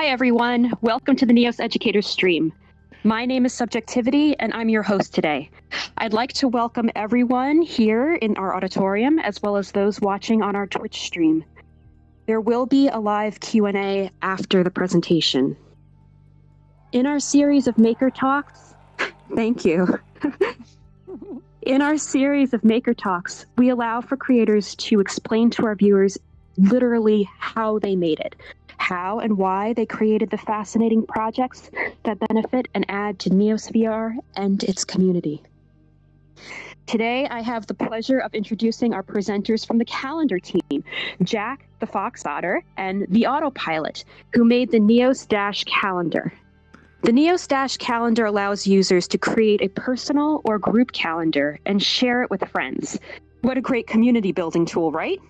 Hi, everyone. Welcome to the Neos Educator stream. My name is Subjectivity, and I'm your host today. I'd like to welcome everyone here in our auditorium, as well as those watching on our Twitch stream. There will be a live Q&A after the presentation. In our series of Maker Talks, thank you. In our series of Maker Talks, we allow for creators to explain to our viewers literally how they made it, how and why they created the fascinating projects that benefit and add to NeosVR and its community. Today, I have the pleasure of introducing our presenters from the calendar team, JackTheFoxOtter and the Autopilot, who made the Neos-calendar. The Neos-calendar allows users to create a personal or group calendar and share it with friends. What a great community building tool, right?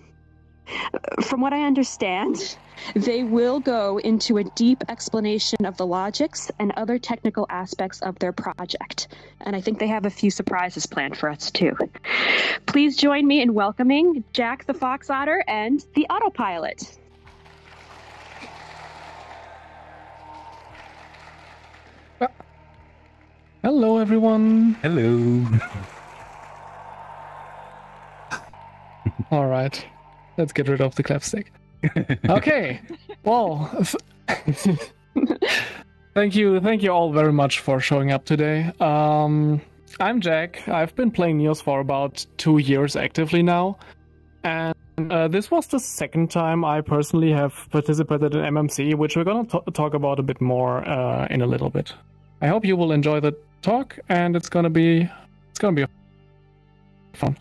From what I understand, they will go into a deep explanation of the logics and other technical aspects of their project. And I think they have a few surprises planned for us too. Please join me in welcoming JackTheFoxOtter and the Autopilot. Hello, everyone. Hello. All right, let's get rid of the clapstick. Okay, well, thank you all very much for showing up today. I'm Jack. I've been playing Neos for about 2 years actively now, and this was the second time I personally have participated in MMC, which we're gonna talk about a bit more in a little bit. I hope you will enjoy the talk, and it's gonna be fun.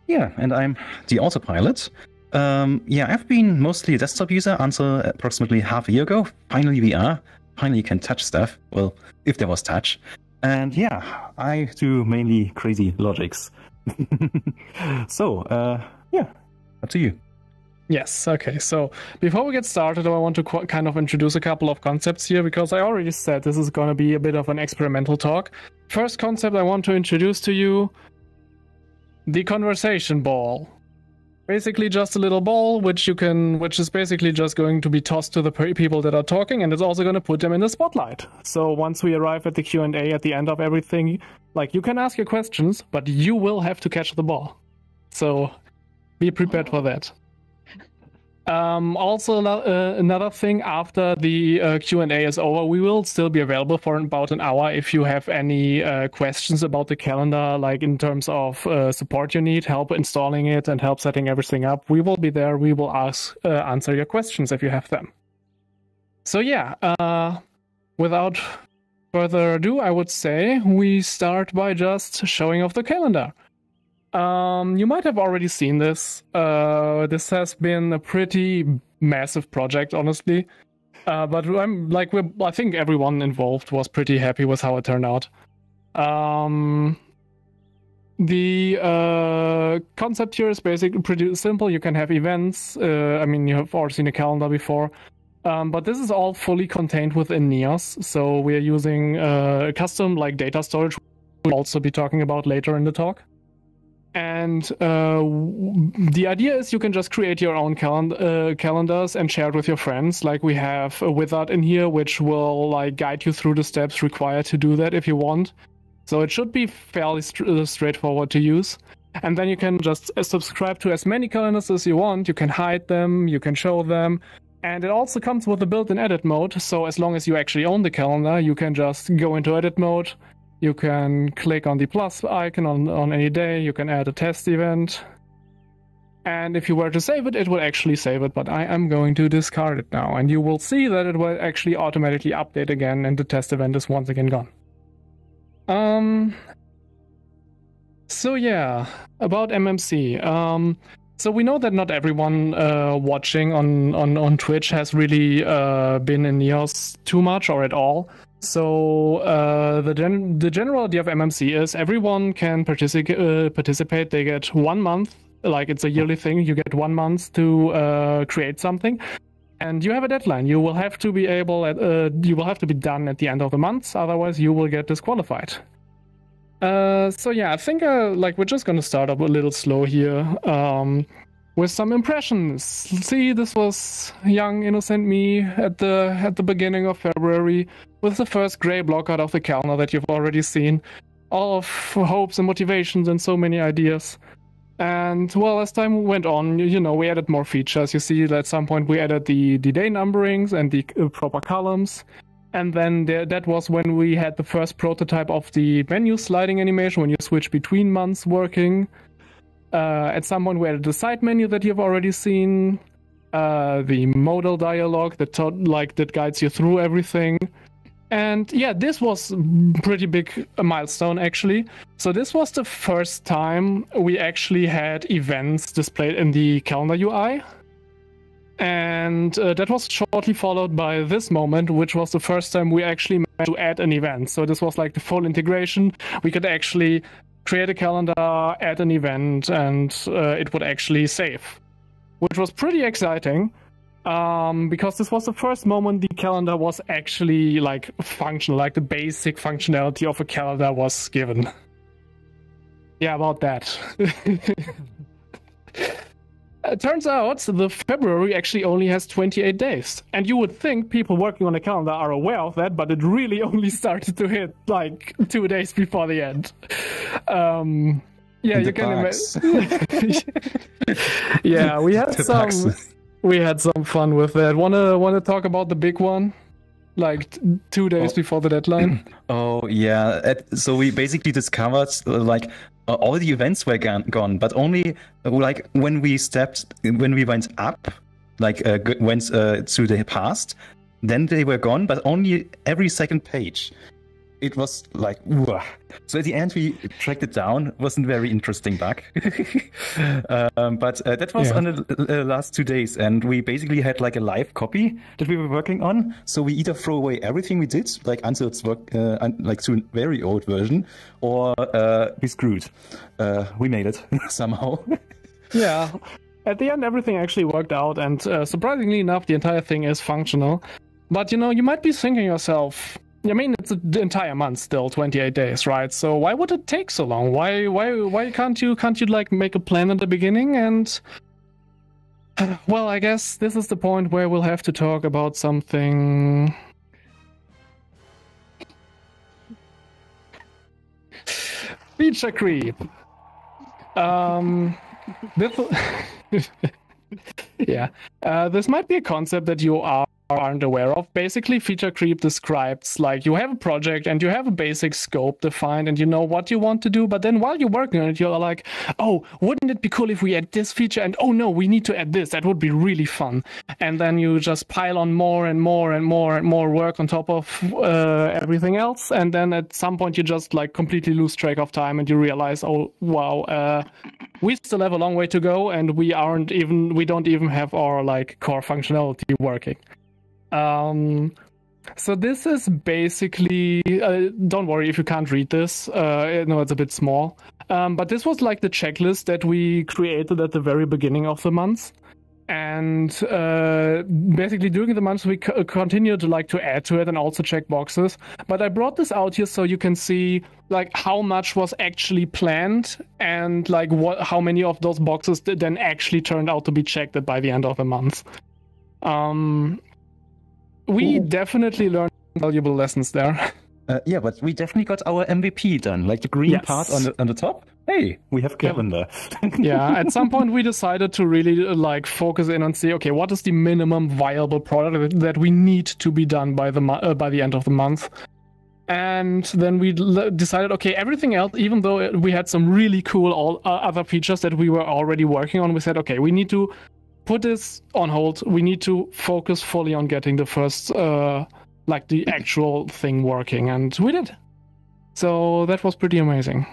Yeah, and I'm the Autopilot. I've been mostly a desktop user until approximately half a year ago. Finally VR. Finally you can touch stuff. Well, if there was touch. And yeah, I do mainly crazy logics. So, up to you. Yes, okay, so before we get started, I want to kind of introduce a couple of concepts here, because I already said this is going to be a bit of an experimental talk. First concept I want to introduce to you, the conversation ball. Basically just a little ball which is basically just going to be tossed to the people that are talking, and it's also going to put them in the spotlight. So once we arrive at the Q&A at the end of everything, like, you can ask your questions, but you will have to catch the ball. So be prepared for that. Also, another thing, after the Q&A is over, we will still be available for about an hour if you have any questions about the calendar, like in terms of support you need, help installing it and help setting everything up. We will be there. We will answer your questions if you have them. So yeah, without further ado, I would say we start by just showing off the calendar. You might have already seen this. This has been a pretty massive project, honestly. But I think everyone involved was pretty happy with how it turned out. The concept here is basically pretty simple. You can have events. I mean, you have already seen a calendar before. But this is all fully contained within Neos. So we are using custom data storage, we'll also be talking about later in the talk. And the idea is you can just create your own calendars and share it with your friends. Like, we have a wizard in here which will guide you through the steps required to do that if you want. So it should be fairly straightforward to use. And then you can just subscribe to as many calendars as you want. You can hide them, you can show them. And it also comes with a built-in edit mode. So as long as you actually own the calendar, you can just go into edit mode. You can click on the plus icon on any day. You can add a test event. And if you were to save it, it will actually save it. But I am going to discard it now. And you will see that it will actually automatically update again, and the test event is once again gone. So yeah, about MMC. So we know that not everyone watching on Twitch has really been in Neos too much or at all. So the general idea of MMC is everyone can participate. They get 1 month, like it's a yearly thing. You get 1 month to create something, and you have a deadline. You will have to be you will have to be done at the end of the month. Otherwise, you will get disqualified. So yeah, I think we're just gonna start up a little slow here. with some impressions. See, this was young, innocent me at the beginning of February with the first gray block out of the calendar that you've already seen. All of hopes and motivations and so many ideas. And well, as time went on, we added more features. You see, at some point we added the day numberings and the proper columns. And then that was when we had the first prototype of the menu sliding animation, when you switch between months working. At some point we added the side menu that you've already seen. The modal dialogue that guides you through everything. And yeah, this was pretty big a milestone actually. So this was the first time we actually had events displayed in the calendar UI. And that was shortly followed by this moment, which was the first time we actually managed to add an event. So this was like the full integration. We could actually create a calendar, add an event, and it would actually save, which was pretty exciting. Because this was the first moment the calendar was actually like functional, like the basic functionality of a calendar was given. Yeah, about that. It turns out the February actually only has 28 days. And you would think people working on a calendar are aware of that, but it really only started to hit like 2 days before the end. Yeah, you can imagine. Yeah, we had some fun with that. Wanna talk about the big one? Like 2 days before the deadline? Oh yeah. So we basically discovered all the events were gone, but only like when we went up, went to the past, then they were gone, but only every second page. It was like, whoa. So at the end we tracked it down. It wasn't very interesting bug. But that was on the last 2 days, and we basically had like a live copy that we were working on. So we either throw away everything we did, like until it's to a very old version, or we screwed. We made it somehow. Yeah. At the end, everything actually worked out, and surprisingly enough, the entire thing is functional. But you might be thinking yourself, I mean, it's the entire month still, 28 days, right? So why would it take so long? Why can't you like make a plan at the beginning? And well, I guess this is the point where we'll have to talk about something. Feature creep. Yeah, this might be a concept that you aren't aware of. Basically, feature creep describes like you have a project and you have a basic scope defined and you know what you want to do, but then while you're working on it, you're like, oh, wouldn't it be cool if we add this feature? And oh no, we need to add this. That would be really fun. And then you just pile on more and more and more and more work on top of everything else. And then at some point you just like completely lose track of time and you realize, oh wow, we still have a long way to go and we don't even have our like core functionality working. So this is basically, don't worry if you can't read this, no, it's a bit small, but this was like the checklist that we created at the very beginning of the month. And basically during the month we continued to add to it and also check boxes. But I brought this out here so you can see like how much was actually planned and like how many of those boxes then actually turned out to be checked by the end of the month. We definitely learned valuable lessons there. Yeah, but we definitely got our MVP done, like the green part on the top. Hey, we have calendar. Yeah, at some point we decided to really like focus in and see, okay, what is the minimum viable product that we need to be done by the end of the month? And then we decided, okay, everything else, even though we had some really cool other features that we were already working on, we said, okay, we need to put this on hold. We need to focus fully on getting the first, like the actual thing working, and we did. So that was pretty amazing.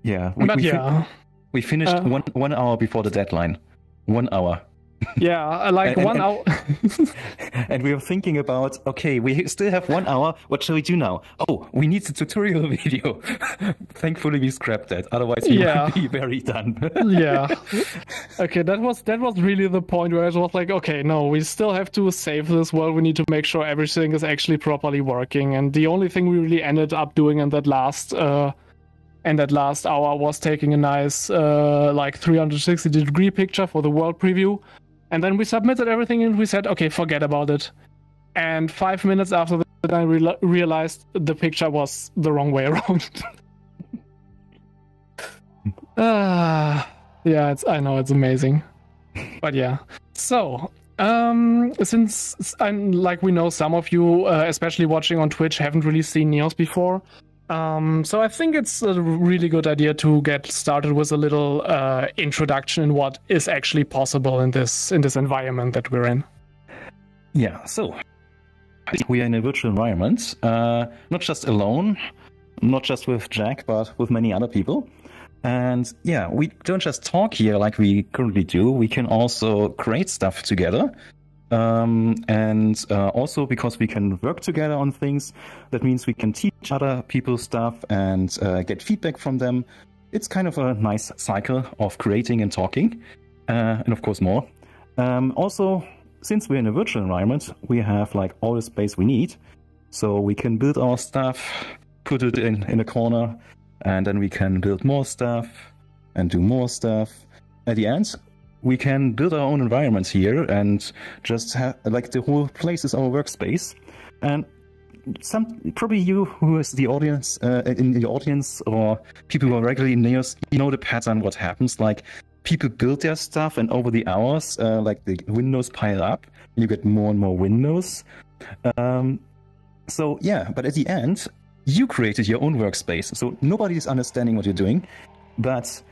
Yeah, we finished 1 hour before the deadline. 1 hour. Yeah, like 1 hour. And we were thinking about, okay, we still have 1 hour. What shall we do now? Oh, we need the tutorial video. Thankfully, we scrapped that. Otherwise, we would be very done. Yeah. Okay, that was really the point where it was like, okay, no, we still have to save this world. We need to make sure everything is actually properly working. And the only thing we really ended up doing in that last and that last hour was taking a nice like 360-degree picture for the world preview. And then we submitted everything and we said, okay, forget about it. And 5 minutes after that, I realized the picture was the wrong way around. Yeah, I know, it's amazing. But yeah. So, since we know some of you, especially watching on Twitch, haven't really seen Neos before. So I think it's a really good idea to get started with a little introduction in what is actually possible in this environment that we're in. Yeah, so we are in a virtual environment, not just alone, not just with Jack, but with many other people. And yeah, we don't just talk here like we currently do, we can also create stuff together. And also because we can work together on things, that means we can teach other people stuff and get feedback from them. It's kind of a nice cycle of creating and talking, and of course more. Also, since we're in a virtual environment, we have like all the space we need, so we can build our stuff, put it in a corner, and then we can build more stuff and do more stuff. At the end, we can build our own environments here and just have like the whole place is our workspace. And probably you who is the audience in the audience or people who are regularly in Neos, you know the pattern. What happens? Like people build their stuff, and over the hours, like the windows pile up, and you get more and more windows. So yeah, but at the end, you created your own workspace, so nobody is understanding what you're doing, but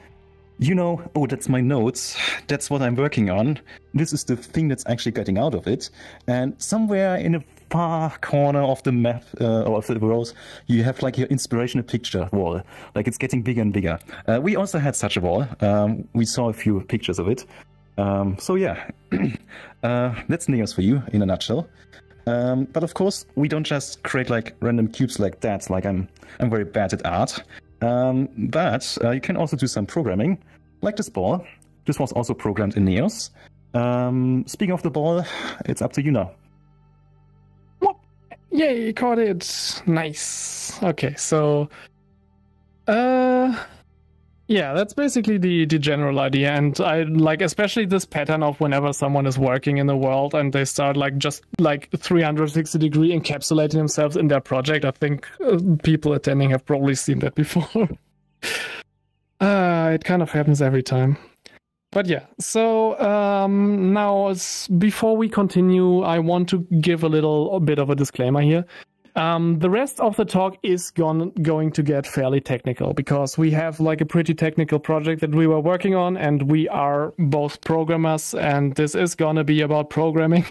you know, oh, that's my notes, that's what I'm working on, this is the thing that's actually getting out of it, and somewhere in a far corner of the map or of the world, you have like your inspirational picture wall, like it's getting bigger and bigger. We also had such a wall, we saw a few pictures of it, so yeah, that's Neos for you in a nutshell. But of course, we don't just create like random cubes like that, like I'm very bad at art. But you can also do some programming, like this ball. This was also programmed in Neos. Speaking of the ball, it's up to you now. Yay, caught it! Nice. Okay, so yeah, that's basically the general idea, and I like especially this pattern of whenever someone is working in the world and they start like just like 360-degree encapsulating themselves in their project. I think people attending have probably seen that before. It kind of happens every time. But yeah, so now before we continue, I want to give a little bit of a disclaimer here. The rest of the talk is going to get fairly technical because we have like a pretty technical project that we were working on, and we are both programmers, and this is gonna be about programming.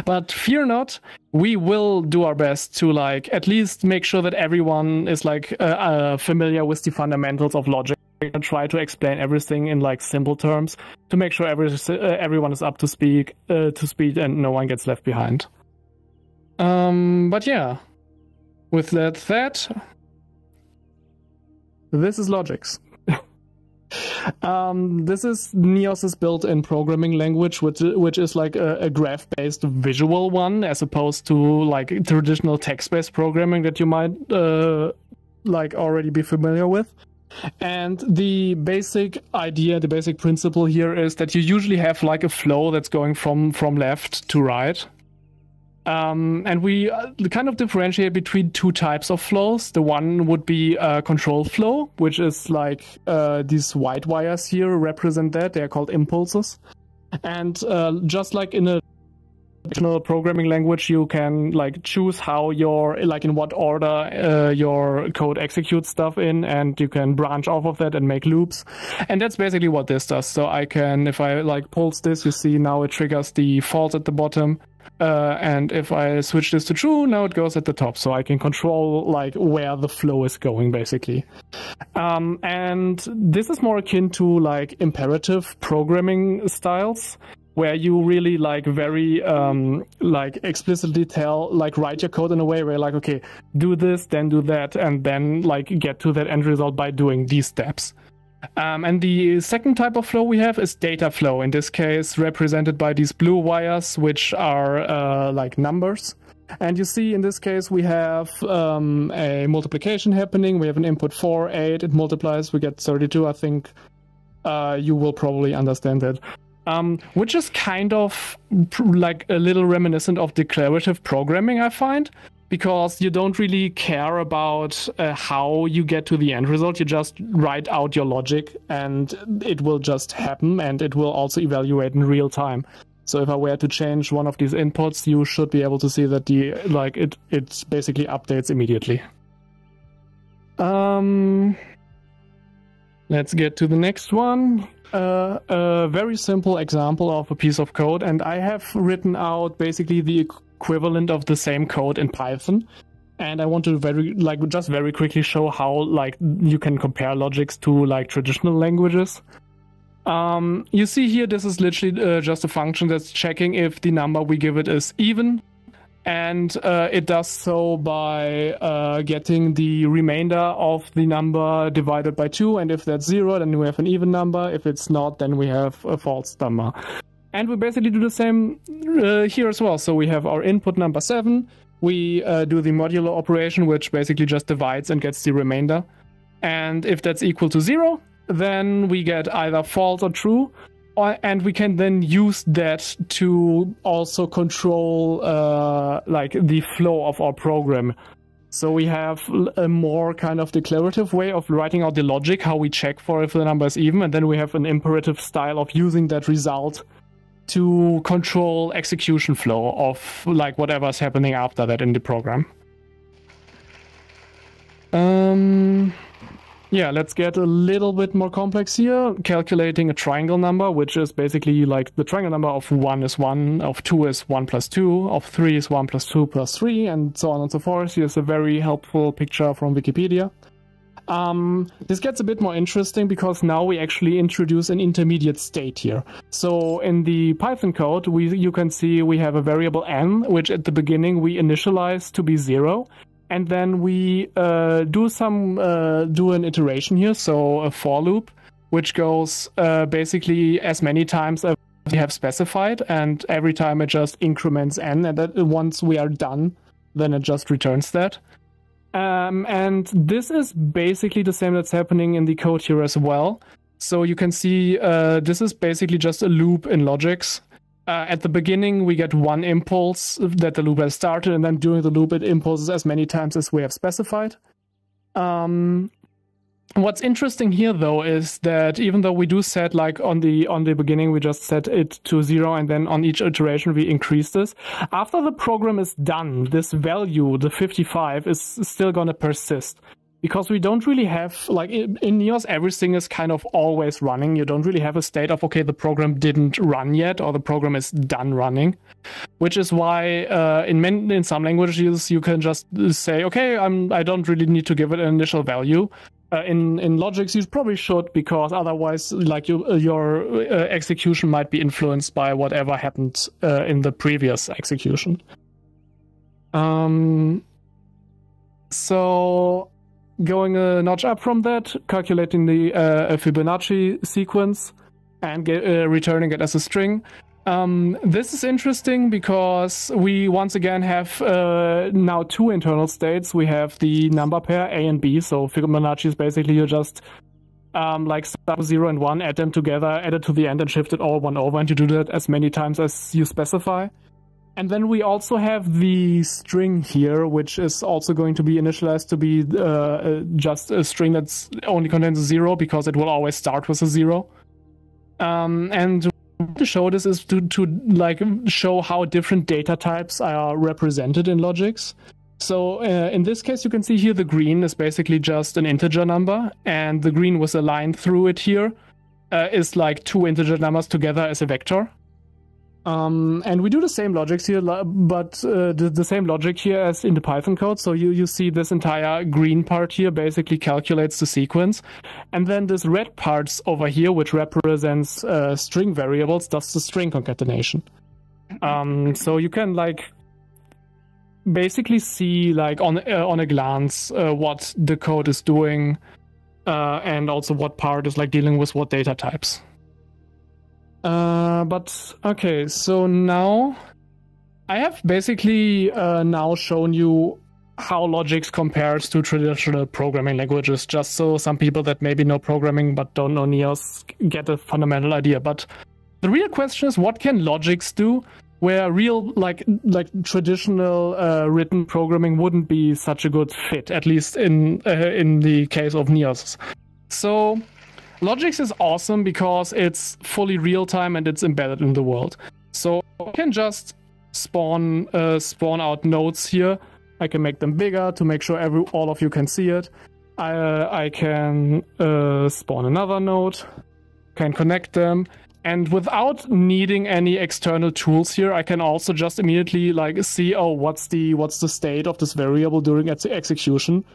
But fear not, we will do our best to like at least make sure that everyone is like familiar with the fundamentals of logic and try to explain everything in like simple terms to make sure everyone is up to speed and no one gets left behind. But yeah. With that said, this is Logix. This is Neos's built-in programming language, which is like a graph-based visual one, as opposed to like traditional text-based programming that you might like already be familiar with. And the basic idea, the basic principle here is that you usually have like a flow that's going from left to right. And we kind of differentiate between two types of flows. The one would be a control flow, which is like these white wires here represent that. They are called impulses. And just like in a traditional programming language, you can like choose how in what order your code executes stuff in, and you can branch off of that and make loops. And that's basically what this does. So if I like pulse this, you see now it triggers the false at the bottom. And if I switch this to true, now it goes at the top, so I can control like where the flow is going, basically. And this is more akin to like imperative programming styles, where you really like very like explicitly write your code in a way where like, okay, do this, then do that, and then like get to that end result by doing these steps. And the second type of flow we have is data flow, in this case represented by these blue wires, which are like numbers. And you see in this case we have a multiplication happening. We have an input 4, 8, it multiplies, we get 32. I think you will probably understand it. Which is kind of like a little reminiscent of declarative programming, I find, because you don't really care about how you get to the end result. You just write out your logic and it will just happen, and it will also evaluate in real time. So if I were to change one of these inputs, you should be able to see that it basically updates immediately. Let's get to the next one. A very simple example of a piece of code, and I have written out basically the equivalent of the same code in Python, and I want to just very quickly show how you can compare logics to traditional languages. You see here, this is literally just a function that's checking if the number we give it is even, and it does so by getting the remainder of the number divided by 2, and if that's 0, then we have an even number. If it's not, then we have a false number. And we basically do the same here as well. So we have our input number 7, we do the modulo operation, which basically just divides and gets the remainder. And if that's equal to 0, then we get either false or true. And we can then use that to also control the flow of our program. So we have a more kind of declarative way of writing out the logic, how we check for if the number is even, and then we have an imperative style of using that result to control execution flow of whatever's happening after that in the program. Yeah, let's get a little bit more complex here. Calculating a triangle number, which is basically the triangle number of 1 is 1, of 2 is 1 plus 2, of 3 is 1 plus 2 plus 3, and so on and so forth. Here's a very helpful picture from Wikipedia. This gets a bit more interesting because now we actually introduce an intermediate state here. So in the Python code, you can see we have a variable n, which at the beginning we initialize to be 0. And then we do an iteration here, so a for loop, which goes basically as many times as we have specified, and every time it just increments n, and that once we are done, then it just returns that. And this is basically the same that's happening in the code here as well. So you can see this is basically just a loop in logics. At the beginning, we get one impulse that the loop has started, and then during the loop, it impulses as many times as we have specified. What's interesting here, though, is that even though we do set, on the beginning, we just set it to 0, and then on each iteration, we increase this. After the program is done, this value, the 55, is still going to persist. Because we don't really have, in Neos, everything is kind of always running. You don't really have a state of, okay, the program didn't run yet, or the program is done running. Which is why in some languages you can just say, okay, I don't really need to give it an initial value. In logics, you probably should, because otherwise, your execution might be influenced by whatever happened in the previous execution. So going a notch up from that, calculating the Fibonacci sequence and returning it as a string. This is interesting because we once again have now two internal states. We have the number pair A and B. So Fibonacci is basically you just start with 0 and 1, add them together, add it to the end, and shift it all 1 over, and you do that as many times as you specify. And then we also have the string here, which is also going to be initialized to be just a string that's only contains a 0, because it will always start with a 0. And to show this is to show how different data types are represented in logics. So in this case, you can see here the green is basically just an integer number, and the green with a line through it here is like two integer numbers together as a vector. And we do the same logics here, but the same logic here as in the Python code. So you see this entire green part here basically calculates the sequence. And then this red parts over here, which represents string variables, does the string concatenation. So you can basically see on a glance what the code is doing, and also what part is dealing with what data types. But okay, so now I have basically now shown you how Logix compares to traditional programming languages, just so some people that maybe know programming but don't know Neos get a fundamental idea. But the real question is, what can Logix do where real like traditional written programming wouldn't be such a good fit, at least in the case of Neos. So Logix is awesome because it's fully real time and it's embedded in the world. So I can just spawn out nodes here. I can make them bigger to make sure all of you can see it. I can spawn another node, can connect them. And without needing any external tools here, I can also just immediately like see, oh, what's the state of this variable during its execution,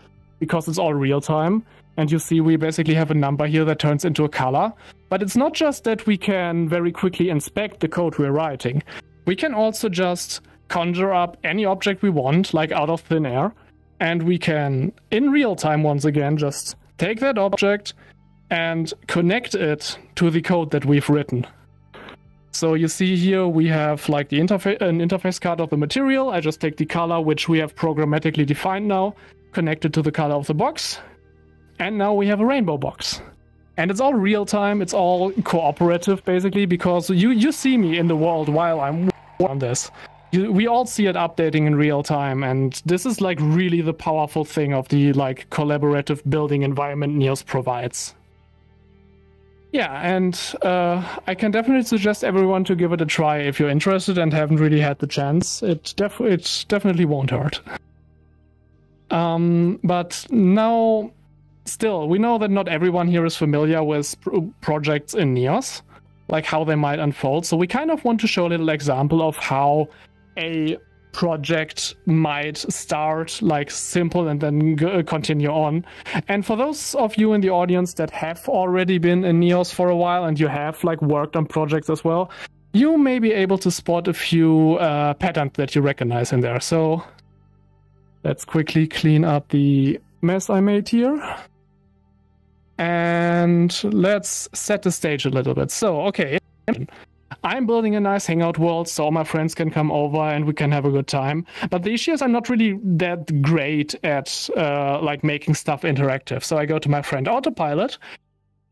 because it's all real time. And you see we basically have a number here that turns into a color. But it's not just that we can very quickly inspect the code we're writing. We can also just conjure up any object we want, like out of thin air. And we can, in real time once again, just take that object and connect it to the code that we've written. So you see here we have like an interface card of the material. I just take the color, which we have programmatically defined now, connect it to the color of the box, and now we have a rainbow box. And it's all real time, it's all cooperative basically, because you see me in the world while I'm on this. We all see it updating in real time, and this is like really the powerful thing of the like collaborative building environment Neos provides. Yeah, and I can definitely suggest everyone to give it a try if you're interested and haven't really had the chance. It definitely won't hurt. But now, still, we know that not everyone here is familiar with projects in Neos, like how they might unfold. So we kind of want to show a little example of how a project might start like simple and then continue on. And for those of you in the audience that have already been in Neos for a while and you have like worked on projects as well, you may be able to spot a few patterns that you recognize in there. So let's quickly clean up the mess I made here. And let's set the stage a little bit. So, okay. I'm building a nice hangout world so all my friends can come over and we can have a good time. But the issue is I'm not really that great at like making stuff interactive. So I go to my friend Autopilot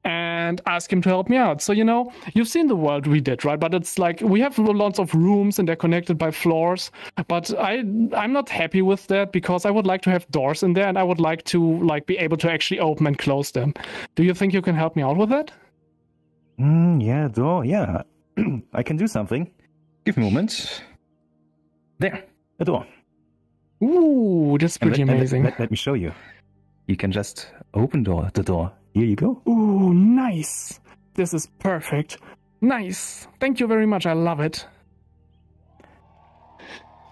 and ask him to help me out. So, you know, you've seen the world we did, right? But it's like we have lots of rooms and they're connected by floors. But I'm not happy with that because I would like to have doors in there and I would like to like be able to actually open and close them. Do you think you can help me out with that? Yeah, door, yeah. I can do something. Give me a moment. There, a door. Ooh, that's pretty amazing. Let me show you. You can just open the door. Here you go. Ooh, nice. This is perfect. Nice. Thank you very much. I love it.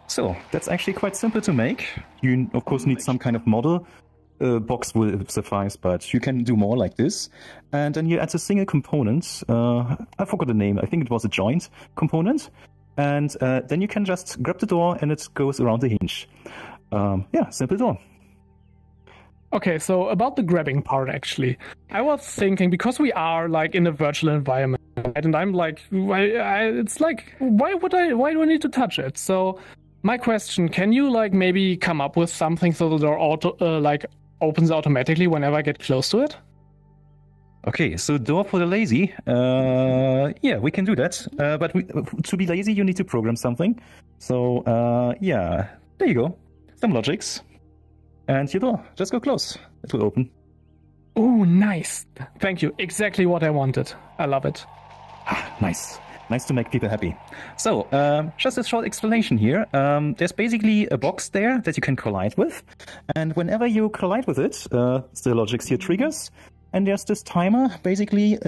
So, that's actually quite simple to make. You, of course, need some kind of model. Box will suffice, but you can do more like this. And then you add a single component. I forgot the name. I think it was a joint component. And then you can just grab the door and it goes around the hinge. Yeah, simple door. Okay, so about the grabbing part, actually. I was thinking, because we are like in a virtual environment, right? And I'm like, it's like, why do I need to touch it? So my question, can you like maybe come up with something so the door like opens automatically whenever I get close to it? Okay, so door for the lazy. Yeah, we can do that. But to be lazy, you need to program something. So yeah, there you go. Some logics. And your door, just go close. It will open. Oh, nice. Thank you. Exactly what I wanted. I love it. Nice. Nice to make people happy. So, just a short explanation here. There's basically a box there that you can collide with. And whenever you collide with it, the logics here triggers. And there's this timer. Basically,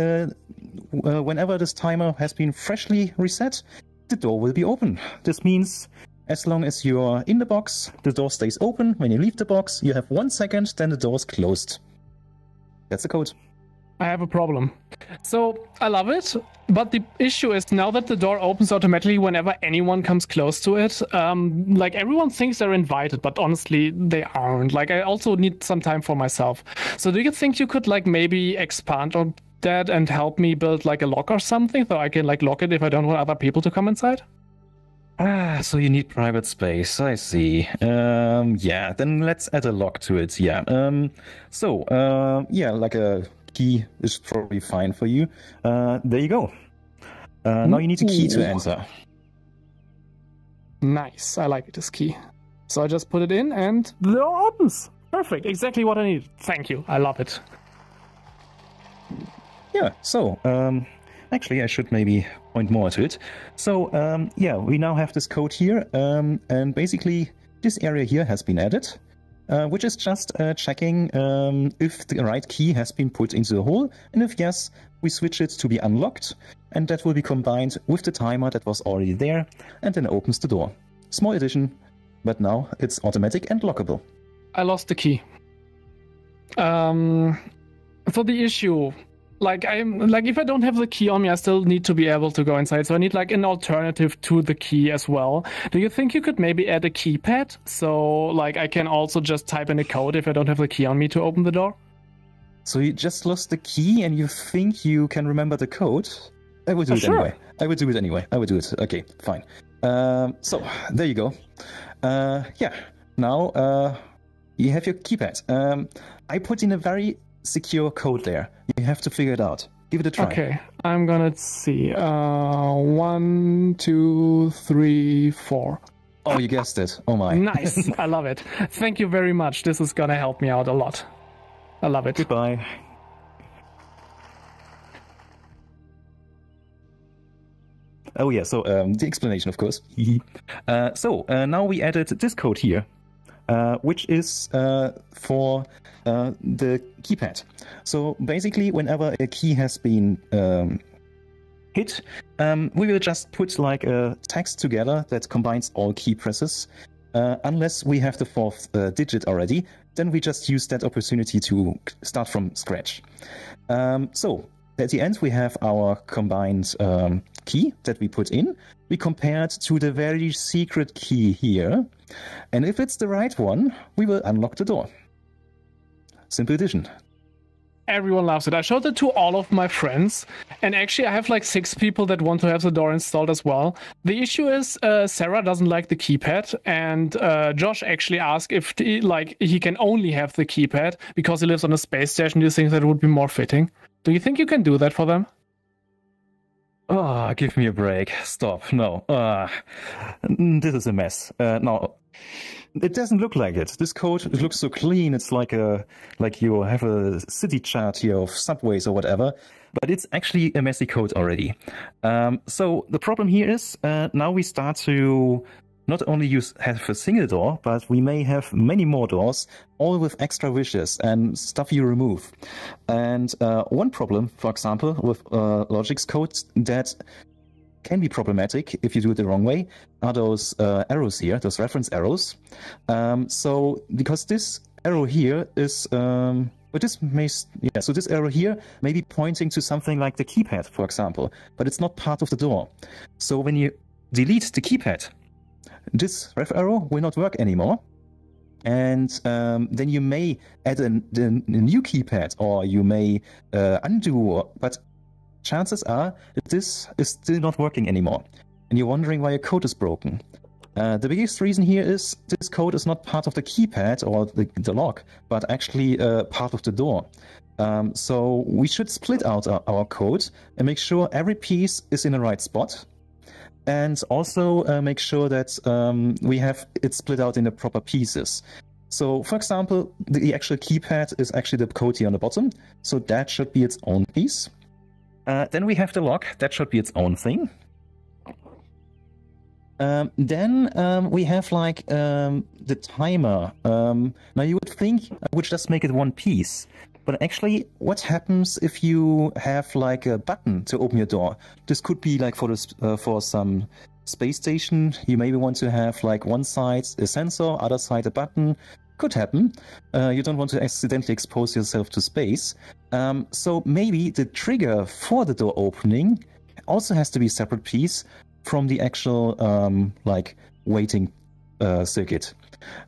whenever this timer has been freshly reset, the door will be open. This means as long as you're in the box, the door stays open. When you leave the box, you have 1 second, then the door is closed. That's the code. I have a problem. So, I love it, but the issue is now that the door opens automatically whenever anyone comes close to it, like everyone thinks they're invited, but honestly, they aren't. Like, I also need some time for myself. So do you think you could like maybe expand on that and help me build like a lock or something so I can like lock it if I don't want other people to come inside? So you need private space. I see. Yeah, then let's add a lock to it. Yeah. Yeah, like a key is probably fine for you. There you go. Now you need a key to enter. Nice. I like this key. So I just put it in and the door opens. Perfect. Exactly what I need. Thank you. I love it. Yeah. So, actually, I should maybe point more to it. So, yeah, we now have this code here, and basically this area here has been added, which is just checking if the right key has been put into the hole, and if yes, we switch it to be unlocked, and that will be combined with the timer that was already there, and then opens the door. Small addition, but now it's automatic and lockable. I lost the key. So the issue, if I don't have the key on me, I still need to be able to go inside. So I need like an alternative to the key as well. Do you think you could maybe add a keypad? So like I can also just type in a code if I don't have the key on me to open the door? So you just lost the key and you think you can remember the code? I would do it anyway. I would do it anyway. I would do it. Okay, fine. So there you go. Yeah, now you have your keypad. I put in a very secure code there. You have to figure it out. Give it a try. Okay, I'm gonna see. 1, 2, 3, 4. Oh, you guessed it. Oh my. Nice. I love it. Thank you very much. This is gonna help me out a lot. I love it. Goodbye. Oh yeah, so the explanation, of course. Now we added this code here, which is for the keypad. So basically, whenever a key has been hit, we will just put like a text together that combines all key presses. Unless we have the fourth digit already, then we just use that opportunity to start from scratch. So at the end, we have our combined key that we put in. We compare it to the very secret key here. And if it's the right one, we will unlock the door. Simple addition. Everyone loves it. I showed it to all of my friends, and actually I have like 6 people that want to have the door installed as well. The issue is Sarah doesn't like the keypad, and Josh actually asked if he can only have the keypad because he lives on a space station. Do you think that would be more fitting? Do you think you can do that for them? Oh, give me a break. Stop. No. This is a mess. No. It doesn't look like it. This code, it looks so clean. It's like you have a city chart here of subways or whatever, but it's actually a messy code already. So the problem here is now we start to not only have a single door, but we may have many more doors, all with extra wishes and stuff you remove. And one problem, for example, with Logic's code that can be problematic if you do it the wrong way, are those arrows here, those reference arrows. So because this arrow here is, so this arrow here may be pointing to something like the keypad, for example, but it's not part of the door. So when you delete the keypad, this ref arrow will not work anymore. And then you may add a new keypad, or you may undo, but chances are that this is still not working anymore. And you're wondering why your code is broken. The biggest reason here is this code is not part of the keypad or the lock, but actually part of the door. So we should split out our code and make sure every piece is in the right spot. And also make sure that we have it split out in the proper pieces. So, for example, the actual keypad is actually the code here on the bottom. So that should be its own piece. Then we have the lock. That should be its own thing. Then we have like the timer. Now you would think I would just make it one piece. But actually, what happens if you have like a button to open your door? This could be like for some space station. You maybe want to have like one side a sensor, other side a button. Could happen. You don't want to accidentally expose yourself to space. So maybe the trigger for the door opening also has to be a separate piece from the actual like waiting circuit.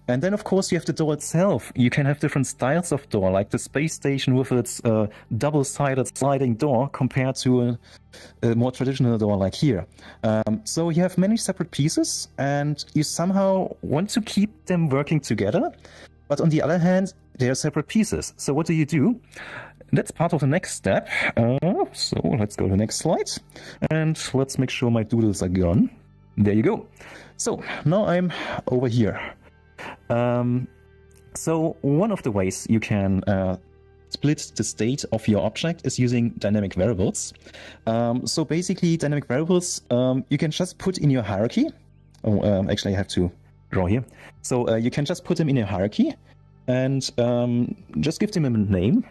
And then, of course, you have the door itself. You can have different styles of door, like the space station with its double-sided sliding door compared to a more traditional door like here. So you have many separate pieces, and you somehow want to keep them working together. But on the other hand, they are separate pieces. So what do? That's part of the next step. So let's go to the next slide. And let's make sure my doodles are gone. There you go. So now I'm over here. So one of the ways you can split the state of your object is using dynamic variables. So basically, dynamic variables you can just put in your hierarchy. Actually, I have to draw here. So you can just put them in a hierarchy and just give them a name.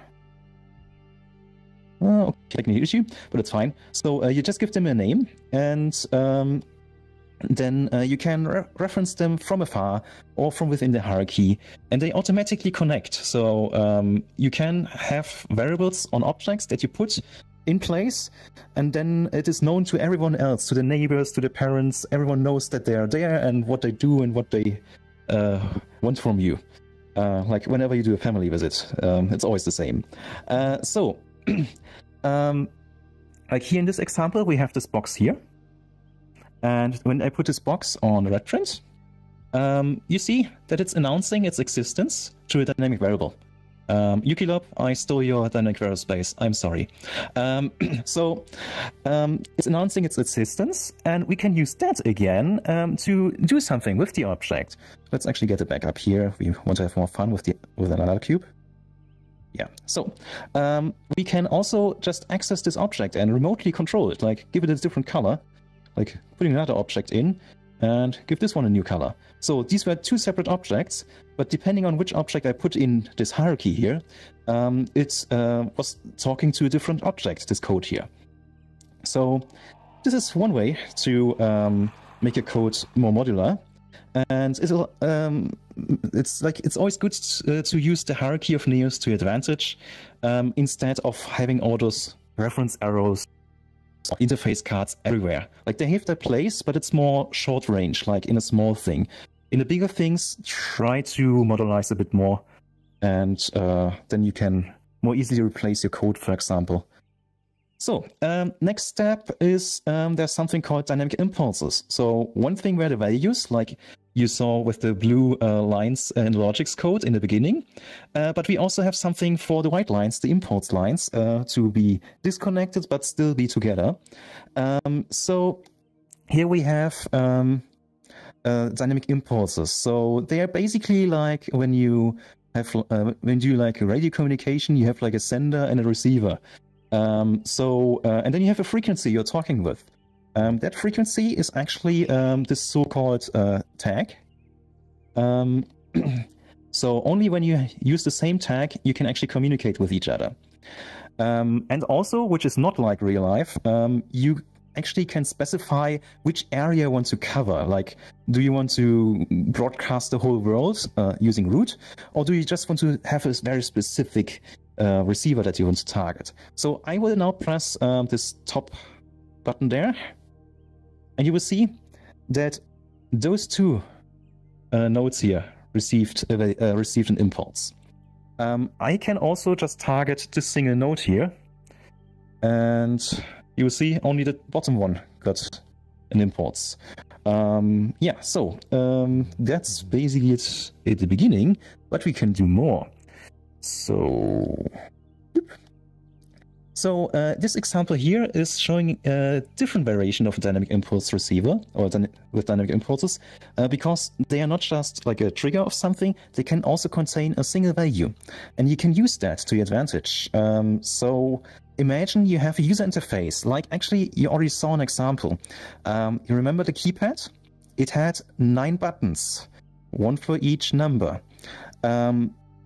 Okay, technical issue, but it's fine. So you just give them a name, and then you can reference them from afar or from within the hierarchy, and they automatically connect. So you can have variables on objects that you put in place, and then it is known to everyone else, to the neighbors, to the parents. Everyone knows that they are there and what they do and what they want from you. Like whenever you do a family visit, it's always the same. So like here in this example, we have this box here. And when I put this box on red print, you see that it's announcing its existence to a dynamic variable. Yukilob, I stole your dynamic variable space. I'm sorry. So it's announcing its existence, and we can use that again to do something with the object. Let's actually get it back up here. We want to have more fun with another cube. Yeah, so we can also just access this object and remotely control it, like give it a different color, like putting another object in and give this one a new color. So these were two separate objects, but depending on which object I put in this hierarchy here, it was talking to a different object, this code here. So this is one way to make a code more modular. And it's always good to use the hierarchy of Neos to advantage instead of having all those reference arrows or interface cards everywhere. Like they have their place, but it's more short range, like in a small thing. In the bigger things, try to modularize a bit more, and then you can more easily replace your code, for example. So next step is there's something called dynamic impulses. So one thing were the values, like you saw with the blue lines in the logics code in the beginning. But we also have something for the white lines, the impulse lines, to be disconnected but still be together. So here we have dynamic impulses. So they are basically like when you have when you do like a radio communication, you have like a sender and a receiver. And then you have a frequency you're talking with. That frequency is actually this so-called tag. So only when you use the same tag, you can actually communicate with each other. And also, which is not like real life, you actually can specify which area you want to cover. Like, do you want to broadcast the whole world using root? Or do you just want to have a very specific receiver that you want to target? So I will now press this top button there, and you will see that those two nodes here received an impulse. I can also just target this single node here, and you will see only the bottom one got an impulse. Yeah, so that's basically it at the beginning, but we can do more. So this example here is showing a different variation of a dynamic impulse receiver, or with dynamic impulses, because they are not just like a trigger of something, they can also contain a single value. And you can use that to your advantage. So imagine you have a user interface, like actually you already saw an example. You remember the keypad? It had 9 buttons, one for each number.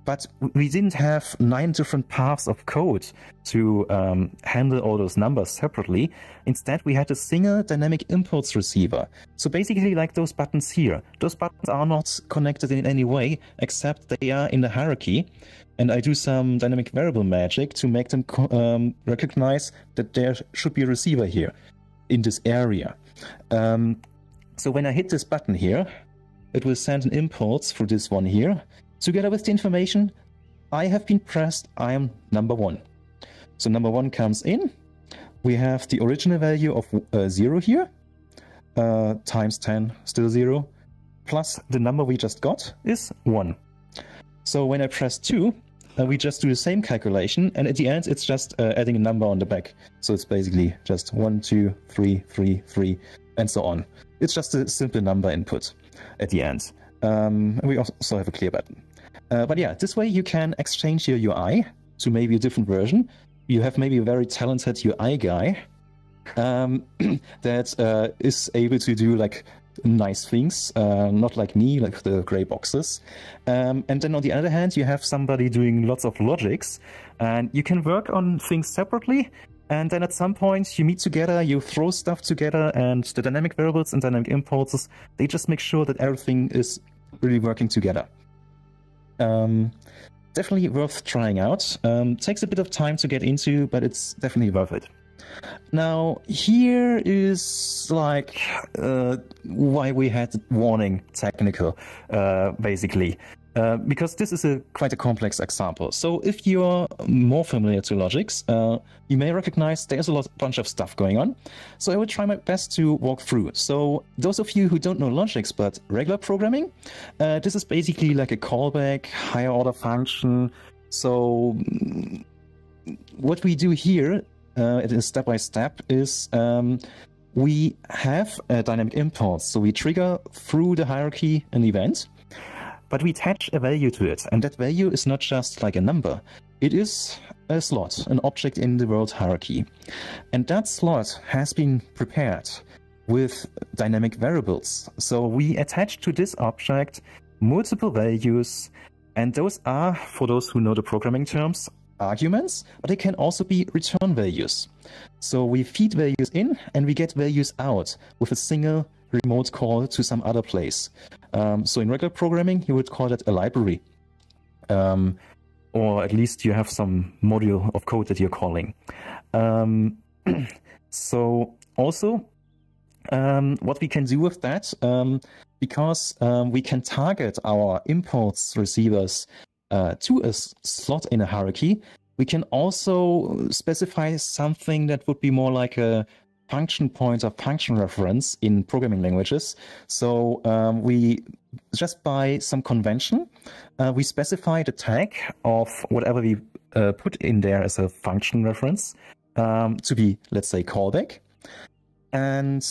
But we didn't have 9 different paths of code to handle all those numbers separately. Instead, we had a single dynamic impulse receiver. So basically like those buttons here. Those buttons are not connected in any way, except they are in the hierarchy. And I do some dynamic variable magic to make them recognize that there should be a receiver here in this area. So when I hit this button here, it will send an impulse through this one here. Together with the information, I have been pressed, I am number 1. So number 1 comes in. We have the original value of 0 here, times 10, still 0, plus the number we just got is 1. So when I press 2, we just do the same calculation, and at the end it's just adding a number on the back. So it's basically just 1, 2, 3, 3, 3, and so on. It's just a simple number input at the end. We also have a clear button. But yeah, this way you can exchange your UI to maybe a different version. You have maybe a very talented UI guy that is able to do like nice things, not like me, like the gray boxes. And then on the other hand, you have somebody doing lots of logics, and you can work on things separately. And then at some point you meet together, you throw stuff together, and the dynamic variables and dynamic impulses, they just make sure that everything is really working together. Definitely worth trying out. Takes a bit of time to get into, but it's definitely worth it. Now, here is like why we had warning technical, basically. Because this is quite a complex example. So if you're more familiar to logics, you may recognize there's a bunch of stuff going on. So I will try my best to walk through. So those of you who don't know logics but regular programming, this is basically like a callback, higher order function. So what we do here, step by step, is we have a dynamic impulse. So we trigger through the hierarchy an event. But we attach a value to it, and that value is not just like a number. It is a slot, an object in the world hierarchy. And that slot has been prepared with dynamic variables. So we attach to this object multiple values, and those are, for those who know the programming terms, arguments, but they can also be return values. So we feed values in, and we get values out with a single remote call to some other place. So in regular programming, you would call that a library. Or at least you have some module of code that you're calling. So also, what we can do with that, because we can target our impulse receivers to a slot in a hierarchy, we can also specify something that would be more like a function pointer, function reference in programming languages. So we just by some convention, we specify the tag of whatever we put in there as a function reference to be, let's say, callback. And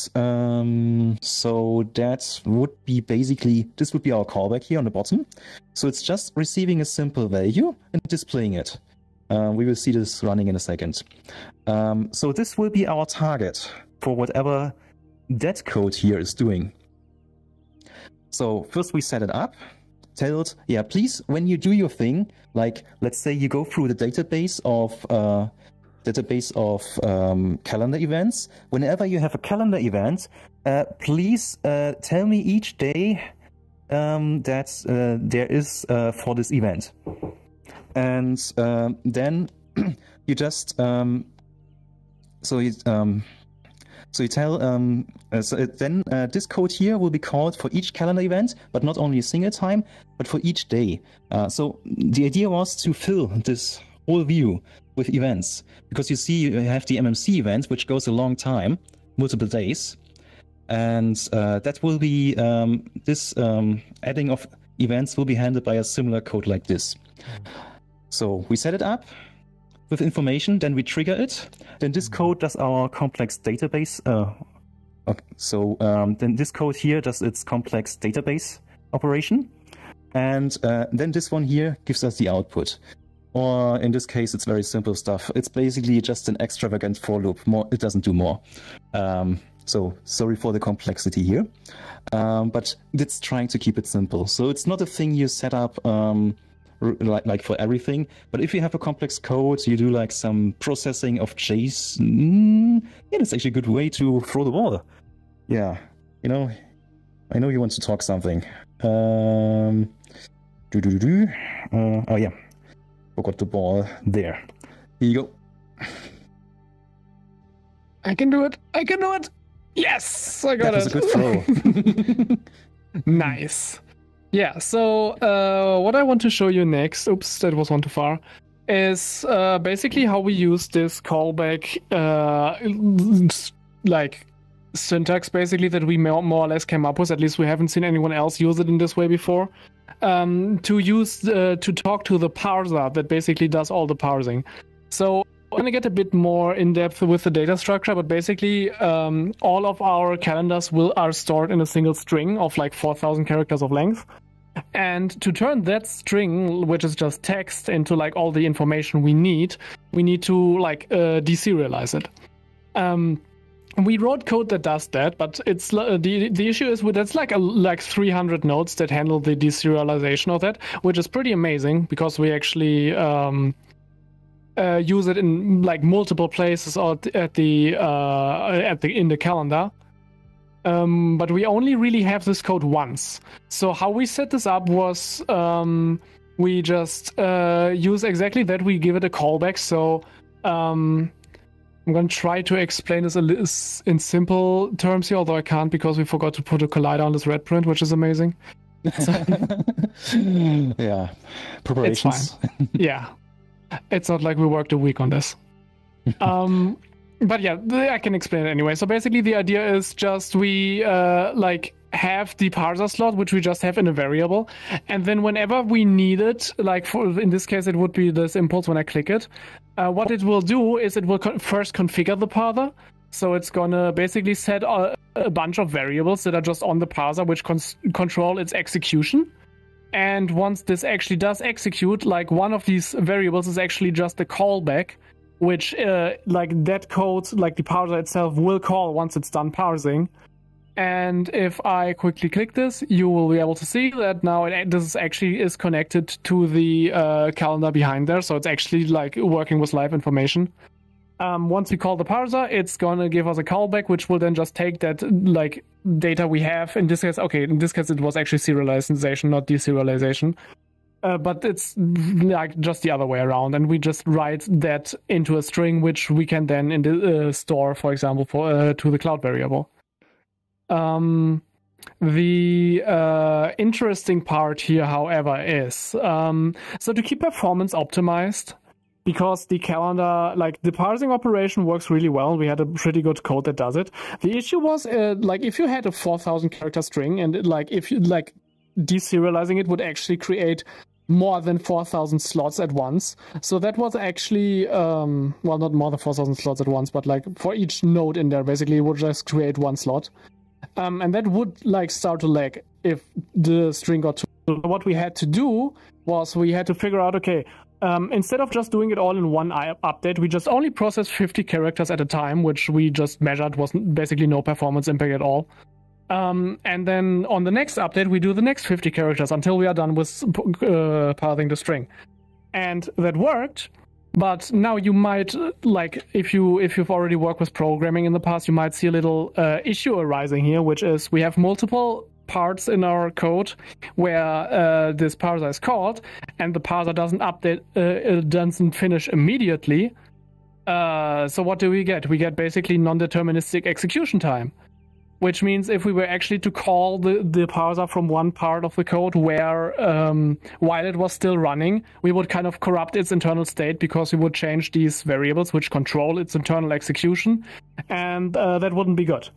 so that would be basically, this would be our callback here on the bottom. So it's just receiving a simple value and displaying it. We will see this running in a second. So this will be our target for whatever that code here is doing. So first we set it up, tell it, yeah, please, when you do your thing, like let's say you go through the database of calendar events. Whenever you have a calendar event, please tell me each day that there is for this event. And then you just so you tell then this code here will be called for each calendar event, but not only a single time, but for each day. So the idea was to fill this whole view with events, because you see you have the MMC event, which goes a long time, multiple days, and that will be this adding of events will be handled by a similar code like this. So we set it up with information, then we trigger it. Then this code does our complex database. Okay, so then this code here does its complex database operation. And then this one here gives us the output. Or in this case, it's very simple stuff. It's basically just an extravagant for loop. It doesn't do more. So sorry for the complexity here. But it's trying to keep it simple. So it's not a thing you set up like for everything, but if you have a complex code, you do like some processing of JSON. Yeah, that's actually a good way to throw the ball. Yeah, you know, I know you want to talk something. Oh yeah, forgot the ball there. Here you go. I can do it. I can do it. Yes, I got it. That was a good throw. Nice. Yeah, so what I want to show you next, oops, that was one too far, is basically how we use this callback like syntax basically that we more or less came up with. At least we haven't seen anyone else use it in this way before. To talk to the parser that basically does all the parsing. So I'm going to get a bit more in depth with the data structure, but basically all of our calendars are stored in a single string of like 4,000 characters of length. And to turn that string, which is just text, into like all the information we need to like deserialize it. We wrote code that does that, but it's the issue is that's like 300 nodes that handle the deserialization of that, which is pretty amazing because we actually use it in like multiple places or in the calendar. But we only really have this code once. So how we set this up was we just use exactly that. We give it a callback. So I'm going to try to explain this in simple terms here, although I can't because we forgot to put a collider on this red print, which is amazing. Yeah, preparations. It's fine. Yeah, it's not like we worked a week on this. But yeah, I can explain it anyway. So basically the idea is just we like have the parser slot, which we just have in a variable. And then whenever we need it, like in this case, it would be this impulse when I click it. What it will do is it will first configure the parser. So it's going to basically set a bunch of variables that are just on the parser, which control its execution. And once this actually does execute, like one of these variables is actually just a callback, which like that code, like the parser itself will call once it's done parsing. And if I quickly click this, you will be able to see that now this actually is connected to the calendar behind there. So it's actually like working with live information. Once we call the parser, it's going to give us a callback, which will then just take that like data we have. In this case, it was actually serialization, not deserialization. But it's like just the other way around, and we just write that into a string, which we can then store, for example, to the cloud variable. The interesting part here, however, is so to keep performance optimized, because the calendar, like the parsing operation works really well. We had a pretty good code that does it. The issue was like if you had a 4,000 character string and like if you like deserializing it would actually create more than 4,000 slots at once. So that was actually, well, not more than 4,000 slots at once, but like for each node in there, basically it would just create one slot. And that would like start to lag if the string got too. What we had to do was we had to figure out, okay, instead of just doing it all in one update, we just only processed 50 characters at a time, which we just measured was basically no performance impact at all. And then on the next update, we do the next 50 characters until we are done with parsing the string. And that worked, but now you might, like, if you've already worked with programming in the past, you might see a little issue arising here, which is we have multiple parts in our code where this parser is called, and the parser doesn't update, it doesn't finish immediately. So what do we get? We get basically non-deterministic execution time. Which means if we were actually to call the parser from one part of the code where, while it was still running, we would kind of corrupt its internal state because we would change these variables which control its internal execution, and that wouldn't be good.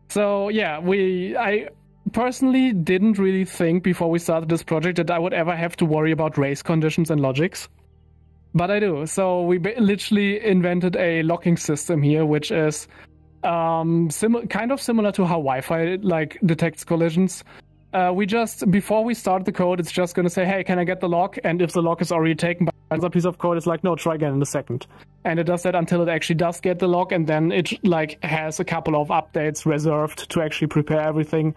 So yeah, I personally didn't really think before we started this project that I would ever have to worry about race conditions and logics. But I do. So we literally invented a locking system here, which is kind of similar to how Wi-Fi like detects collisions. We just, before we start the code, it's just going to say, hey, can I get the lock? And if the lock is already taken by another piece of code, it's like, no, try again in a second. And it does that until it actually does get the lock, and then it like has a couple of updates reserved to actually prepare everything.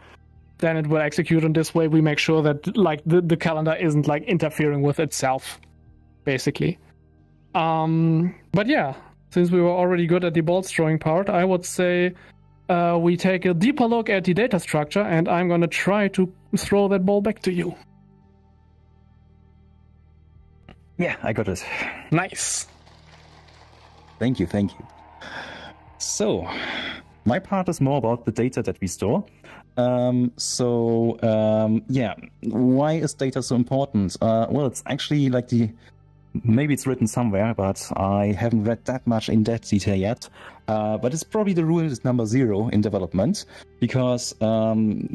Then it will execute, and this way we make sure that like the calendar isn't like interfering with itself, basically. But yeah, since we were already good at the bolstering part, I would say we take a deeper look at the data structure, and I'm going to try to throw that ball back to you. Yeah, I got it. Nice. Thank you. So, My part is more about the data that we store. Yeah, why is data so important? Well, it's actually like maybe it's written somewhere, but I haven't read that much in that detail yet. But it's probably the rule is number 0 in development, because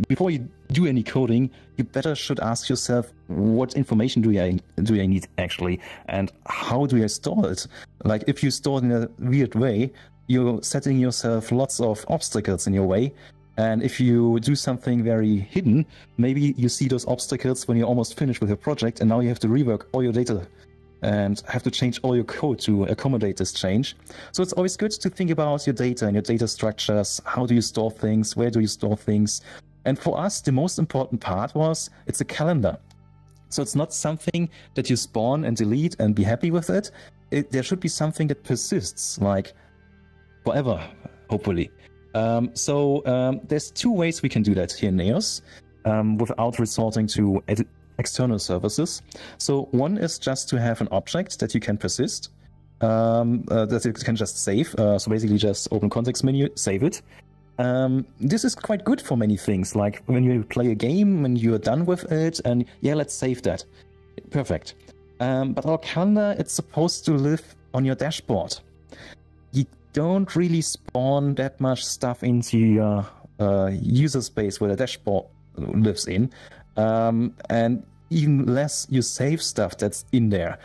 before you do any coding, you better should ask yourself, what information do I need actually, and how do I store it? Like, if you store it in a weird way, you're setting yourself lots of obstacles in your way. And if you do something very hidden, maybe you see those obstacles when you're almost finished with your project, and now you have to rework all your data and have to change all your code to accommodate this change. So it's always good to think about your data and your data structures. How do you store things? Where do you store things? And for us, the most important part was it's a calendar. So it's not something that you spawn and delete and be happy with it. There should be something that persists, like forever, hopefully. There's 2 ways we can do that here in Neos without resorting to external services. So one is just to have an object that you can persist, that you can just save. So basically just open context menu, save it. This is quite good for many things, like when you play a game and you're done with it, and yeah, let's save that. Perfect. But our calendar, it's supposed to live on your dashboard. You don't really spawn that much stuff into your user space where the dashboard lives in. And even less you save stuff that's in there.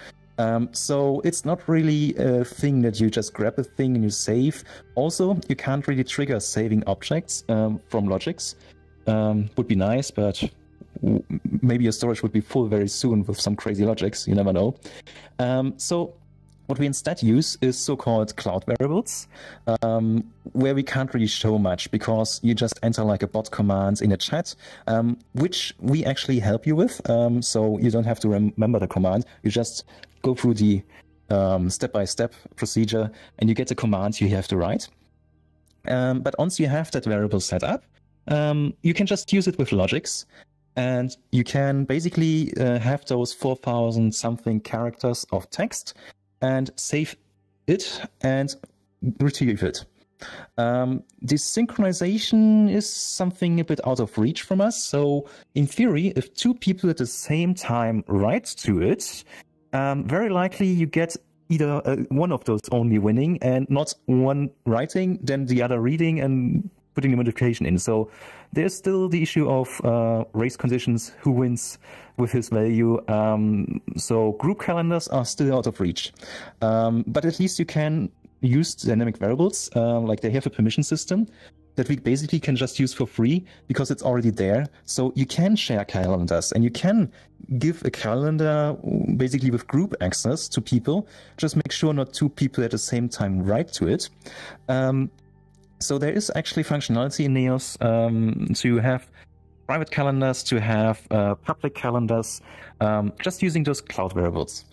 So it's not really a thing that you just grab a thing and you save. Also, you can't really trigger saving objects from logics. Would be nice, but maybe your storage would be full very soon with some crazy logics, you never know. So what we instead use is so-called cloud variables, where we can't really show much because you just enter like a bot command in a chat, which we actually help you with. So you don't have to remember the command. You just go through the step-by-step procedure and you get the command you have to write. But once you have that variable set up, you can just use it with logics. And you can basically have those 4,000 something characters of text and save it and retrieve it. This synchronization is something a bit out of reach from us. So in theory, if 2 people at the same time write to it, very likely you get either one of those only winning and not one writing, then the other reading and putting the modification in. So there's still the issue of race conditions, who wins with his value. So group calendars are still out of reach. But at least you can use dynamic variables, like they have a permission system that we basically can just use for free because it's already there. So you can share calendars and you can give a calendar basically with group access to people. Just make sure not 2 people at the same time write to it. So there is actually functionality in Neos to have private calendars, to have public calendars, just using those cloud variables.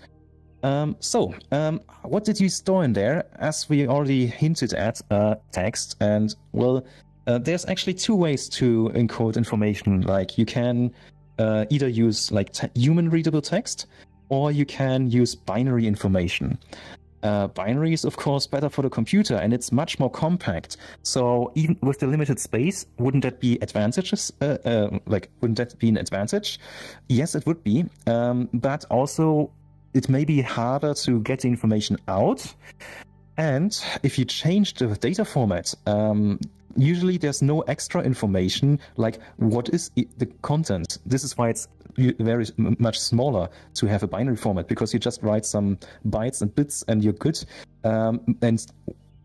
What did you store in there? As we already hinted at, text. And well, there's actually 2 ways to encode information. Like you can either use like human readable text, or you can use binary information. Binary is of course better for the computer and it's much more compact. So even with the limited space, wouldn't that be advantages? Wouldn't that be an advantage? Yes, it would be. But also it may be harder to get the information out. And if you change the data format, usually there's no extra information like what is the content. This is why it's very much smaller to have a binary format, because you just write some bytes and bits and you're good. And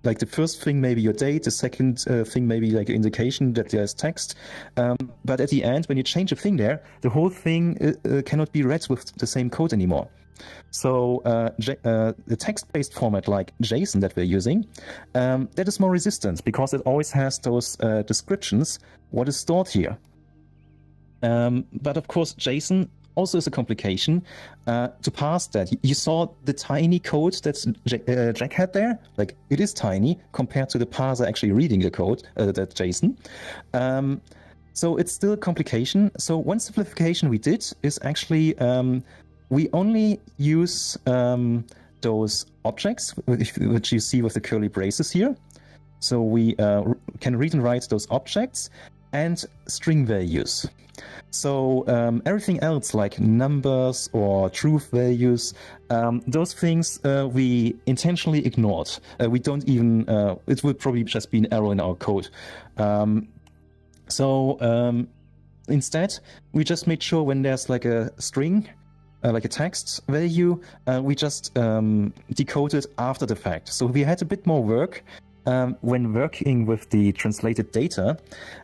like the first thing maybe your date, the second thing maybe like an indication that there's text. But at the end, when you change a thing there, the whole thing cannot be read with the same code anymore. So the text-based format like JSON that we're using, that is more resistant because it always has those descriptions, what is stored here. But of course, JSON also is a complication to parse that. You saw the tiny code that Jack had there? Like, it is tiny compared to the parser actually reading the code, that JSON. So it's still a complication. So one simplification we did is actually we only use those objects, which you see with the curly braces here. So we can read and write those objects and string values. So everything else like numbers or truth values, those things we intentionally ignored. We don't even, it would probably just be an error in our code. Instead, we just made sure when there's like a string, like a text value, we just decode it after the fact. So we had a bit more work when working with the translated data.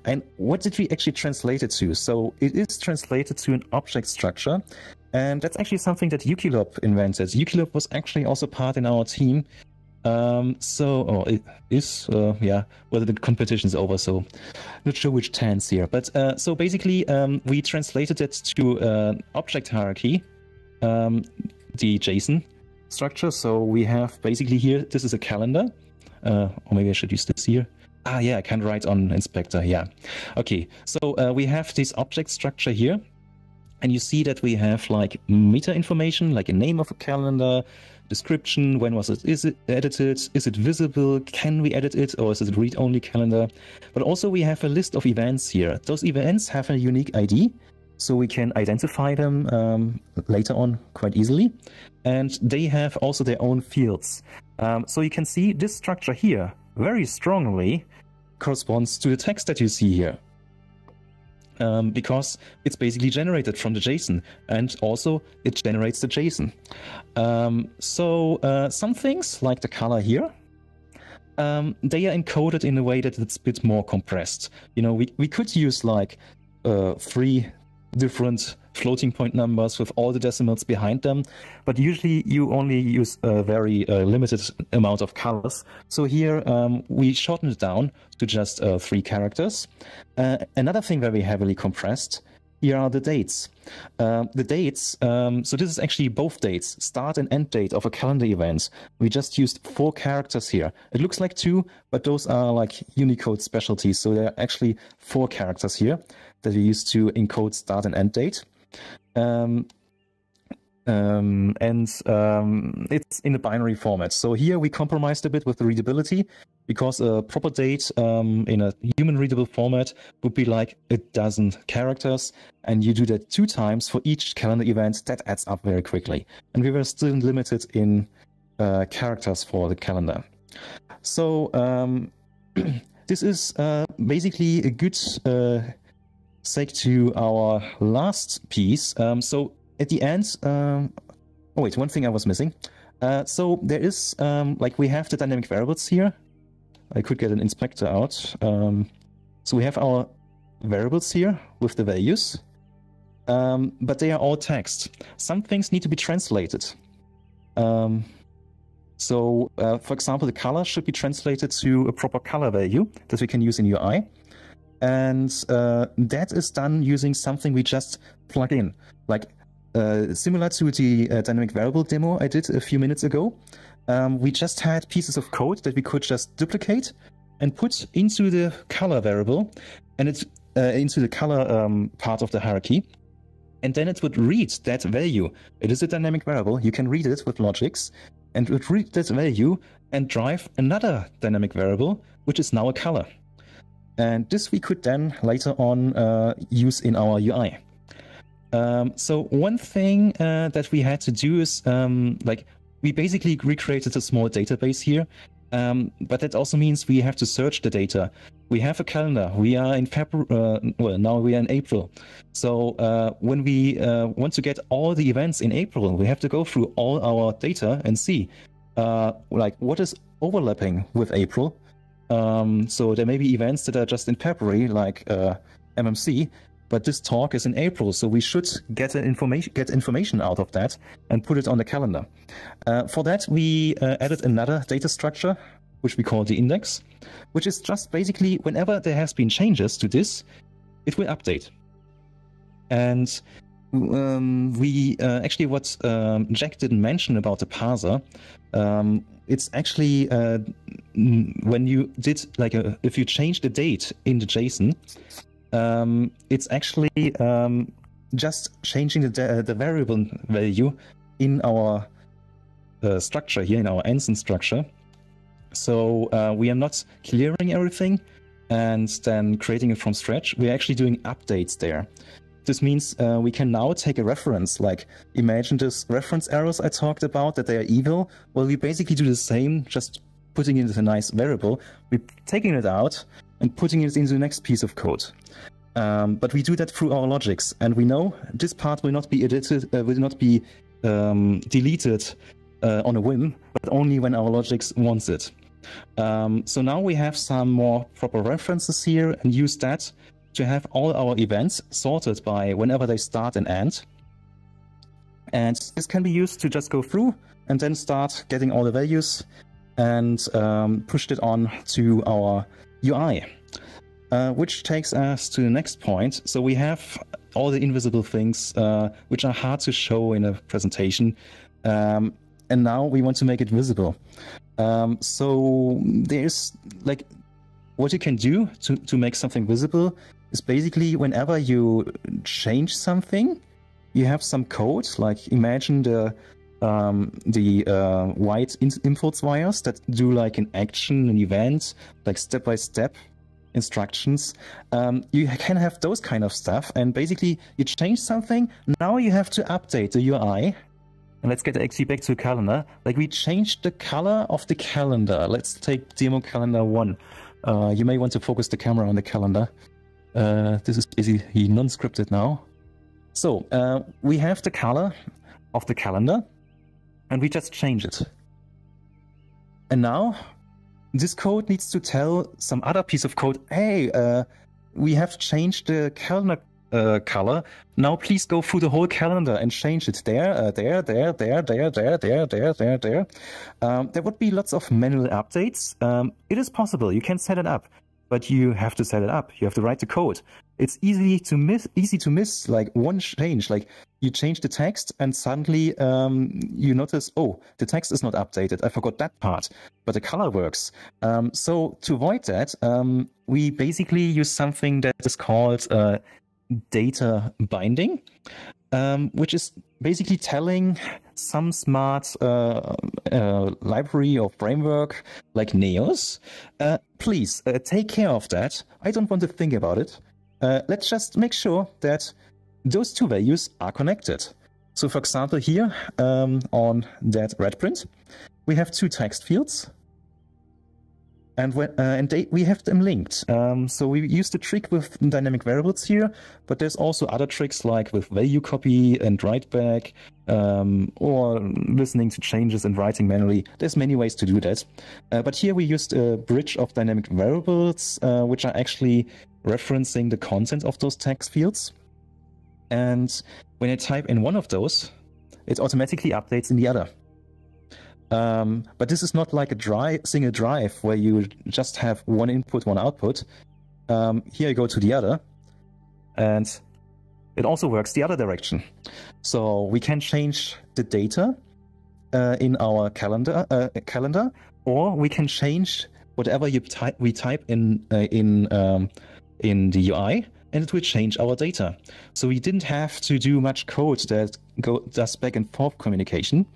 And what did we actually translate it to? So it is translated to an object structure. And that's actually something that Yukilop invented. Yukilop was actually also part in our team. It is, yeah, whether the competition is over, so not sure which tense here. But so basically, we translated it to object hierarchy, the JSON structure. So we have basically here, this is a calendar. Or maybe I should use this here. Ah, yeah, I can write on inspector, yeah. Okay, so we have this object structure here. And you see that we have like meta information, like a name of a calendar, description, when was it, is it edited, is it visible, can we edit it, or is it a read-only calendar? But also we have a list of events here. Those events have a unique ID, so we can identify them later on quite easily. And they have also their own fields. So you can see this structure here very strongly corresponds to the text that you see here. Because it's basically generated from the JSON, and also it generates the JSON. Some things, like the color here, they are encoded in a way that it's a bit more compressed. You know, we could use like 3 different floating point numbers with all the decimals behind them, but usually you only use a very limited amount of colors. So here we shortened it down to just 3 characters. Another thing very heavily compressed, here are the dates. The dates, so this is actually both dates, start and end date of a calendar event. We just used 4 characters here. It looks like 2, but those are like Unicode specialties. So there are actually 4 characters here that we use to encode start and end date. It's in a binary format. So here we compromised a bit with the readability, because a proper date in a human readable format would be like 12 characters, and you do that 2 times for each calendar event. That adds up very quickly, and we were still limited in characters for the calendar. So this is basically a good seg to our last piece. So at the end, oh wait, one thing I was missing. So there is, like we have the dynamic variables here. I could get an inspector out. So we have our variables here with the values, but they are all text. Some things need to be translated. For example, the color should be translated to a proper color value that we can use in UI. And that is done using something we just plug in, like similar to the dynamic variable demo I did a few minutes ago. We just had pieces of code that we could just duplicate and put into the color variable, and it's into the color part of the hierarchy. And then it would read that value. It is a dynamic variable. You can read it with logics, and it would read that value and drive another dynamic variable, which is now a color. And this we could then later on use in our UI. So one thing that we had to do is, like, we basically recreated a small database here, but that also means we have to search the data. We have a calendar. We are in February, well, now we are in April. So when we want to get all the events in April, we have to go through all our data and see, like, what is overlapping with April. So there may be events that are just in February, like MMC, but this talk is in April, so we should get information out of that and put it on the calendar. For that, we added another data structure, which we call the index, which is just basically whenever there has been changes to this, it will update. And we actually, what Jack didn't mention about the parser, it's actually when you did like if you change the date in the JSON, it's actually just changing the variable value in our structure here, in our ANSON structure. So we are not clearing everything and then creating it from scratch. We're actually doing updates there. This means we can now take a reference, like imagine this reference arrows I talked about, that they are evil. Well, we basically do the same, just putting it into a nice variable. We're taking it out and putting it into the next piece of code. But we do that through our logics, and we know this part will not be edited, will not be deleted on a whim, but only when our logics wants it. So now we have some more proper references here, and use that to have all our events sorted by whenever they start and end. And this can be used to just go through and then start getting all the values and pushed it on to our UI. Which takes us to the next point. So we have all the invisible things which are hard to show in a presentation. And now we want to make it visible. So there's like, what you can do to make something visible is basically whenever you change something, you have some code, like imagine the white impulse wires that do like an action, an event, like step-by-step instructions. You can have those kind of stuff, and basically you change something, now you have to update the UI. And let's get actually back to the calendar. Like we changed the color of the calendar. Let's take demo calendar 1. You may want to focus the camera on the calendar. This is basically non-scripted now. So we have the color of the calendar, and we just change it. And now this code needs to tell some other piece of code, hey, we have changed the calendar color. Now please go through the whole calendar and change it there. There would be lots of manual updates. It is possible, you can set it up, but you have to set it up. You have to write the code. It's easy to miss like one change. Like you change the text and suddenly you notice, oh, the text is not updated. I forgot that part, but the color works. So to avoid that, we basically use something that is called data binding, which is basically telling some smart library or framework like Neos, please take care of that. I don't want to think about it. Let's just make sure that those two values are connected. So for example, here on that red print, we have two text fields. And we have them linked. So we use the trick with dynamic variables here, but there's also other tricks like with value copy and write back, or listening to changes and writing manually. There's many ways to do that. But here we used a bridge of dynamic variables, which are actually referencing the content of those text fields. And when I type in one of those, it automatically updates in the other. But this is not like a single drive where you just have one input, one output. Here you go to the other, and it also works the other direction. So we can change the data in our calendar, or we can change whatever we type in the UI, and it will change our data. So we didn't have to do much code that does back and forth communication.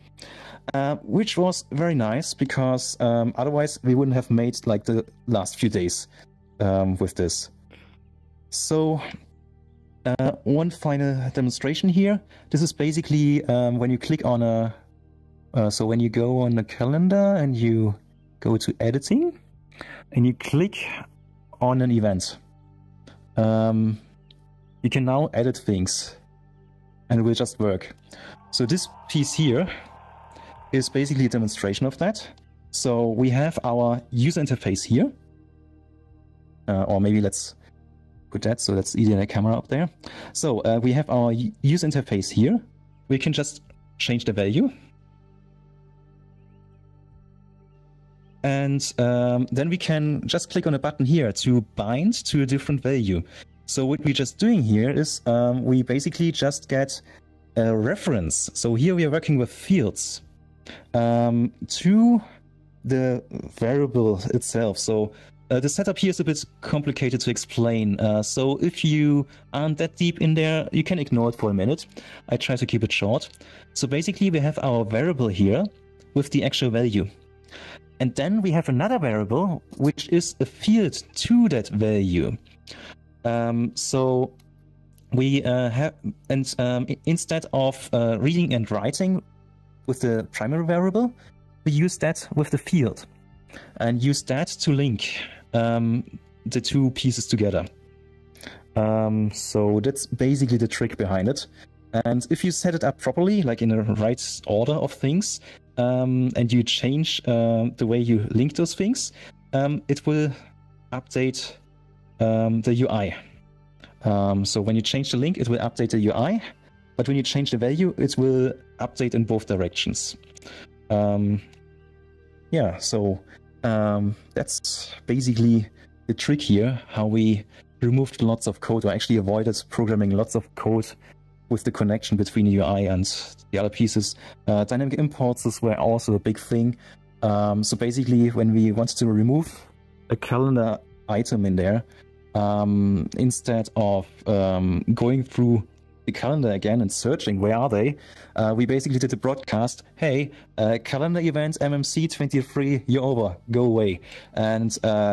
Which was very nice, because otherwise we wouldn't have made like the last few days with this. So one final demonstration here. This is basically when you click on so when you go on the calendar and you go to editing and you click on an event, you can now edit things and it will just work. So this piece here is basically a demonstration of that. So we have our user interface here, or maybe let's put that so that's easier in the camera up there. So we have our user interface here. We can just change the value. And then we can just click on a button here to bind to a different value. So what we're just doing here is we basically just get a reference. So here we are working with fields to the variable itself. So the setup here is a bit complicated to explain. So if you aren't that deep in there, you can ignore it for a minute. I try to keep it short. So basically we have our variable here with the actual value. And then we have another variable, which is a field to that value. So we have, and instead of reading and writing with the primary variable, we use that with the field and use that to link the two pieces together. So that's basically the trick behind it. And if you set it up properly, like in the right order of things, and you change the way you link those things, it will update the UI. So when you change the link, it will update the UI, but when you change the value, it will update in both directions. Yeah, so that's basically the trick here, how we removed lots of code, or actually avoided programming lots of code with the connection between the UI and the other pieces. Dynamic imports were also a big thing. So basically, when we wanted to remove a calendar item in there, instead of going through the calendar again and searching where are they, we basically did a broadcast, hey, calendar event MMC23, you're over, go away. And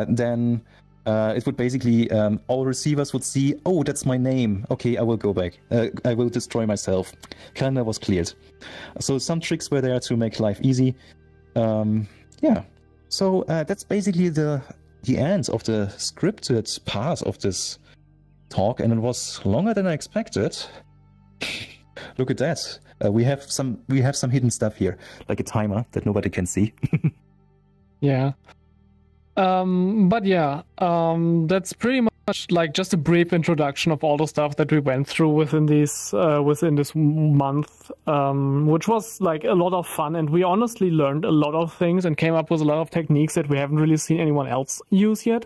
then it would basically, all receivers would see, oh, that's my name. Okay, I will go back. I will destroy myself. Calendar was cleared. So some tricks were there to make life easy. Yeah, so that's basically the end of the scripted part of this talk, and it was longer than I expected. Look at that. We have some hidden stuff here, like a timer that nobody can see. Yeah. But yeah, that's pretty much like just a brief introduction of all the stuff that we went through within this month, which was like a lot of fun, and we honestly learned a lot of things and came up with a lot of techniques that we haven't really seen anyone else use yet.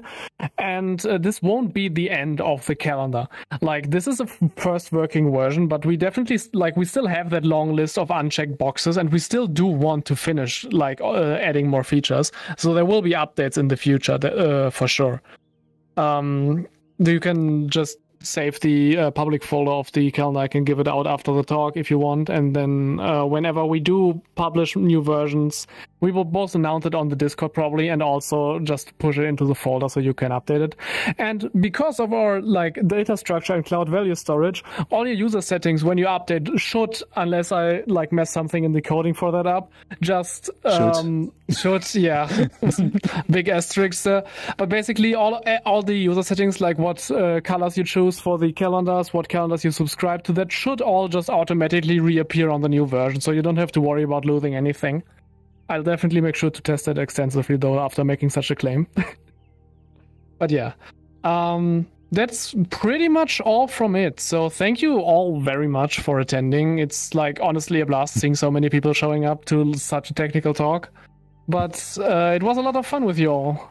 And this won't be the end of the calendar. Like, this is a first working version, but we definitely, like, we still have that long list of unchecked boxes, and we still do want to finish like adding more features. So there will be updates in the future for sure. You can just save the public folder of the calendar. I can give it out after the talk if you want, and then whenever we do publish new versions, we will both announce it on the Discord probably, and also just push it into the folder so you can update it. And because of our like data structure and cloud value storage, all your user settings when you update should, unless I like mess something in the coding for that up, just should, yeah, big asterisks there. But basically all the user settings, like what colors you choose for the calendars, what calendars you subscribe to, that should all just automatically reappear on the new version, so you don't have to worry about losing anything. I'll definitely make sure to test that extensively, though, after making such a claim. But yeah, that's pretty much all from it. So thank you all very much for attending. It's like honestly a blast seeing so many people showing up to such a technical talk. But it was a lot of fun with you all.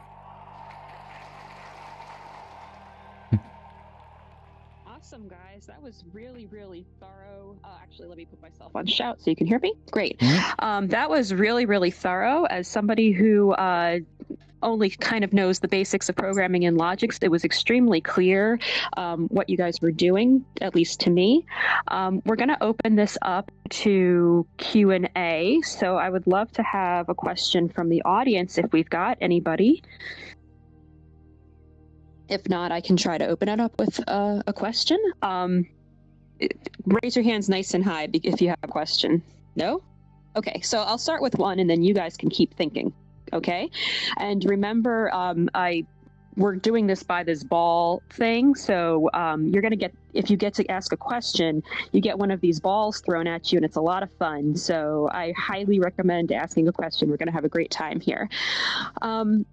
Awesome, guys. That was really, really thorough. Actually, let me put myself on shout so you can hear me. Great. That was really, really thorough. As somebody who only kind of knows the basics of programming and logics, it was extremely clear what you guys were doing, at least to me. We're going to open this up to Q&A. So I would love to have a question from the audience if we've got anybody. If not, I can try to open it up with a question. Raise your hands nice and high if you have a question. No? Okay, so I'll start with one and then you guys can keep thinking. Okay? And remember, we're doing this by this ball thing, so you're going to get, if you get to ask a question, you get one of these balls thrown at you, and it's a lot of fun. So I highly recommend asking a question. We're going to have a great time here.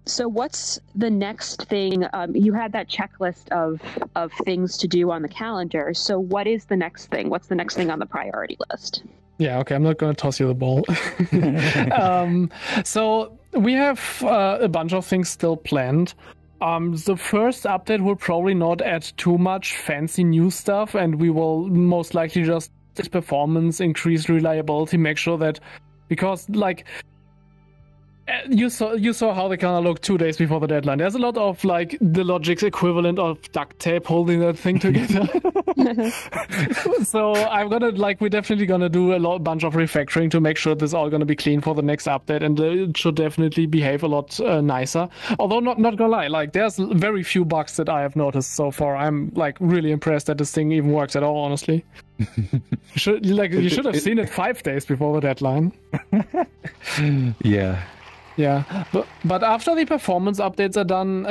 So what's the next thing? You had that checklist of things to do on the calendar. So what is the next thing? What's the next thing on the priority list? Yeah, okay, I'm not going to toss you the ball. So we have a bunch of things still planned. The first update will probably not add too much fancy new stuff, and we will most likely just performance, increase reliability, make sure that, because like You saw how the calendar looked 2 days before the deadline. There's a lot of like the logic's equivalent of duct tape holding that thing together. So we're definitely gonna do a bunch of refactoring to make sure this is all gonna be clean for the next update, and it should definitely behave a lot nicer. Although not gonna lie, like there's very few bugs that I have noticed so far. I'm like really impressed that this thing even works at all. Honestly, you should have seen it 5 days before the deadline. Yeah. Yeah, but after the performance updates are done,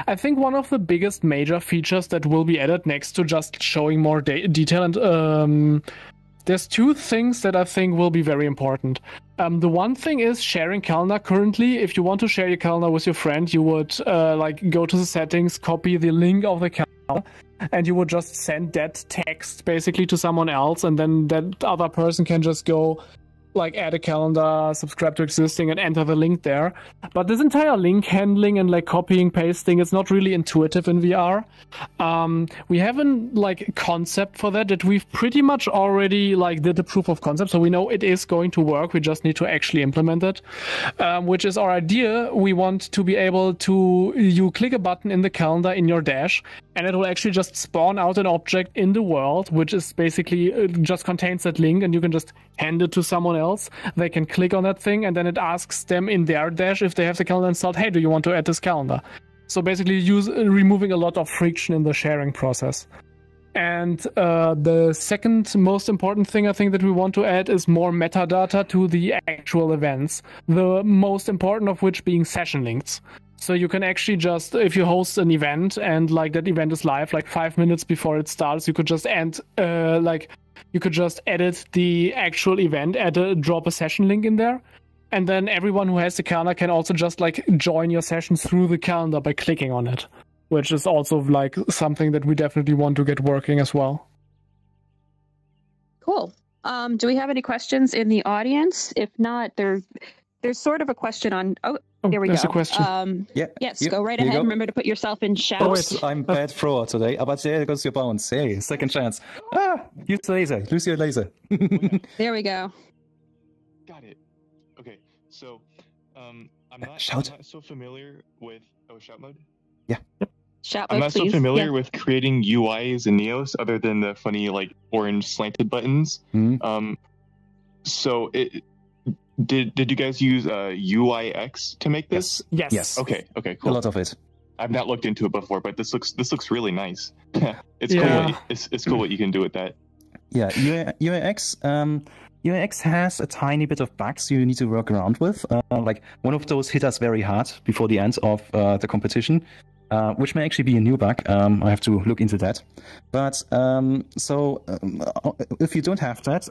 I think one of the biggest major features that will be added next to just showing more detail, and there's 2 things that I think will be very important. The one thing is sharing calendar. Currently, if you want to share your calendar with your friend, you would go to the settings, copy the link of the calendar, and you would just send that text basically to someone else, and then that other person can just go like add a calendar, subscribe to existing, and enter the link there. But this entire link handling and like copying, pasting, it's not really intuitive in VR. We have a concept for that we've pretty much already did the proof of concept, so we know it is going to work. We just need to actually implement it, which is our idea. We want to be able to, you click a button in the calendar in your dash, and it will actually just spawn out an object in the world, which is basically just contains that link, and you can just hand it to someone else. They can click on that thing, and then it asks them in their dash, if they have the calendar installed, hey, do you want to add this calendar? So basically removing a lot of friction in the sharing process. And the second most important thing I think that we want to add is more metadata to the actual events, the most important of which being session links. So you can actually just, if you host an event and that event is live 5 minutes before it starts, you could just edit the actual event, drop a session link in there, and then everyone who has the calendar can also just join your session through the calendar by clicking on it, which is also something that we definitely want to get working as well. Cool. Do we have any questions in the audience? If not, there's sort of a question on. Oh, there we go. There's a question. Yes, go right ahead. Remember to put yourself in shout. Oh, I'm bad thrower today, but there goes your bounce. Hey, second chance. Use the laser. Lose your laser. There we go. Got it. Okay, so I'm not so familiar with shout mode. Yeah. Shout mode, I'm not please. so familiar with creating UIs in Neos other than the funny orange slanted buttons. Mm-hmm. So Did you guys use UIX to make this? Yes. Okay, cool. A lot of it. I've not looked into it before, but this looks really nice. It's Yeah. cool. It's cool what you can do with that. Yeah, UIX has a tiny bit of bugs you need to work around with. One of those hit us very hard before the end of the competition, which may actually be a new bug. I have to look into that. But if you don't have that,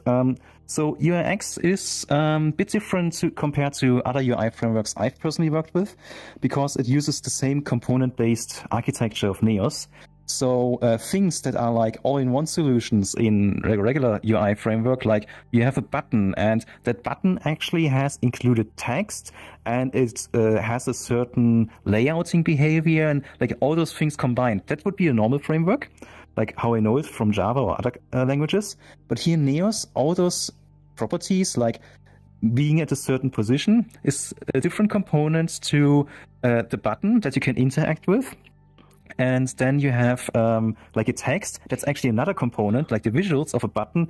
so UIX is a bit different compared to other UI frameworks I've personally worked with, because it uses the same component-based architecture of Neos. So things that are all-in-one solutions in regular UI framework, you have a button, and that button actually has included text, and it has a certain layouting behavior, and all those things combined. That would be a normal framework, how I know it from Java or other languages. But here in Neos, all those properties, being at a certain position, is a different component to the button that you can interact with. And then you have a text that's actually another component, the visuals of a button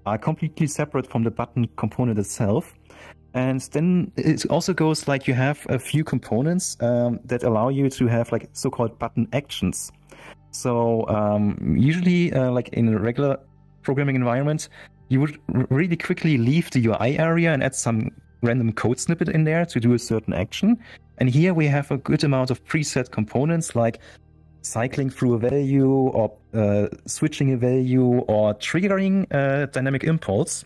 are completely separate from the button component itself. And then it also goes you have a few components that allow you to have so-called button actions. So usually in a regular programming environment, you would really quickly leave the UI area and add some random code snippet in there to do a certain action. And here we have a good amount of preset components like cycling through a value, or switching a value, or triggering a dynamic impulse,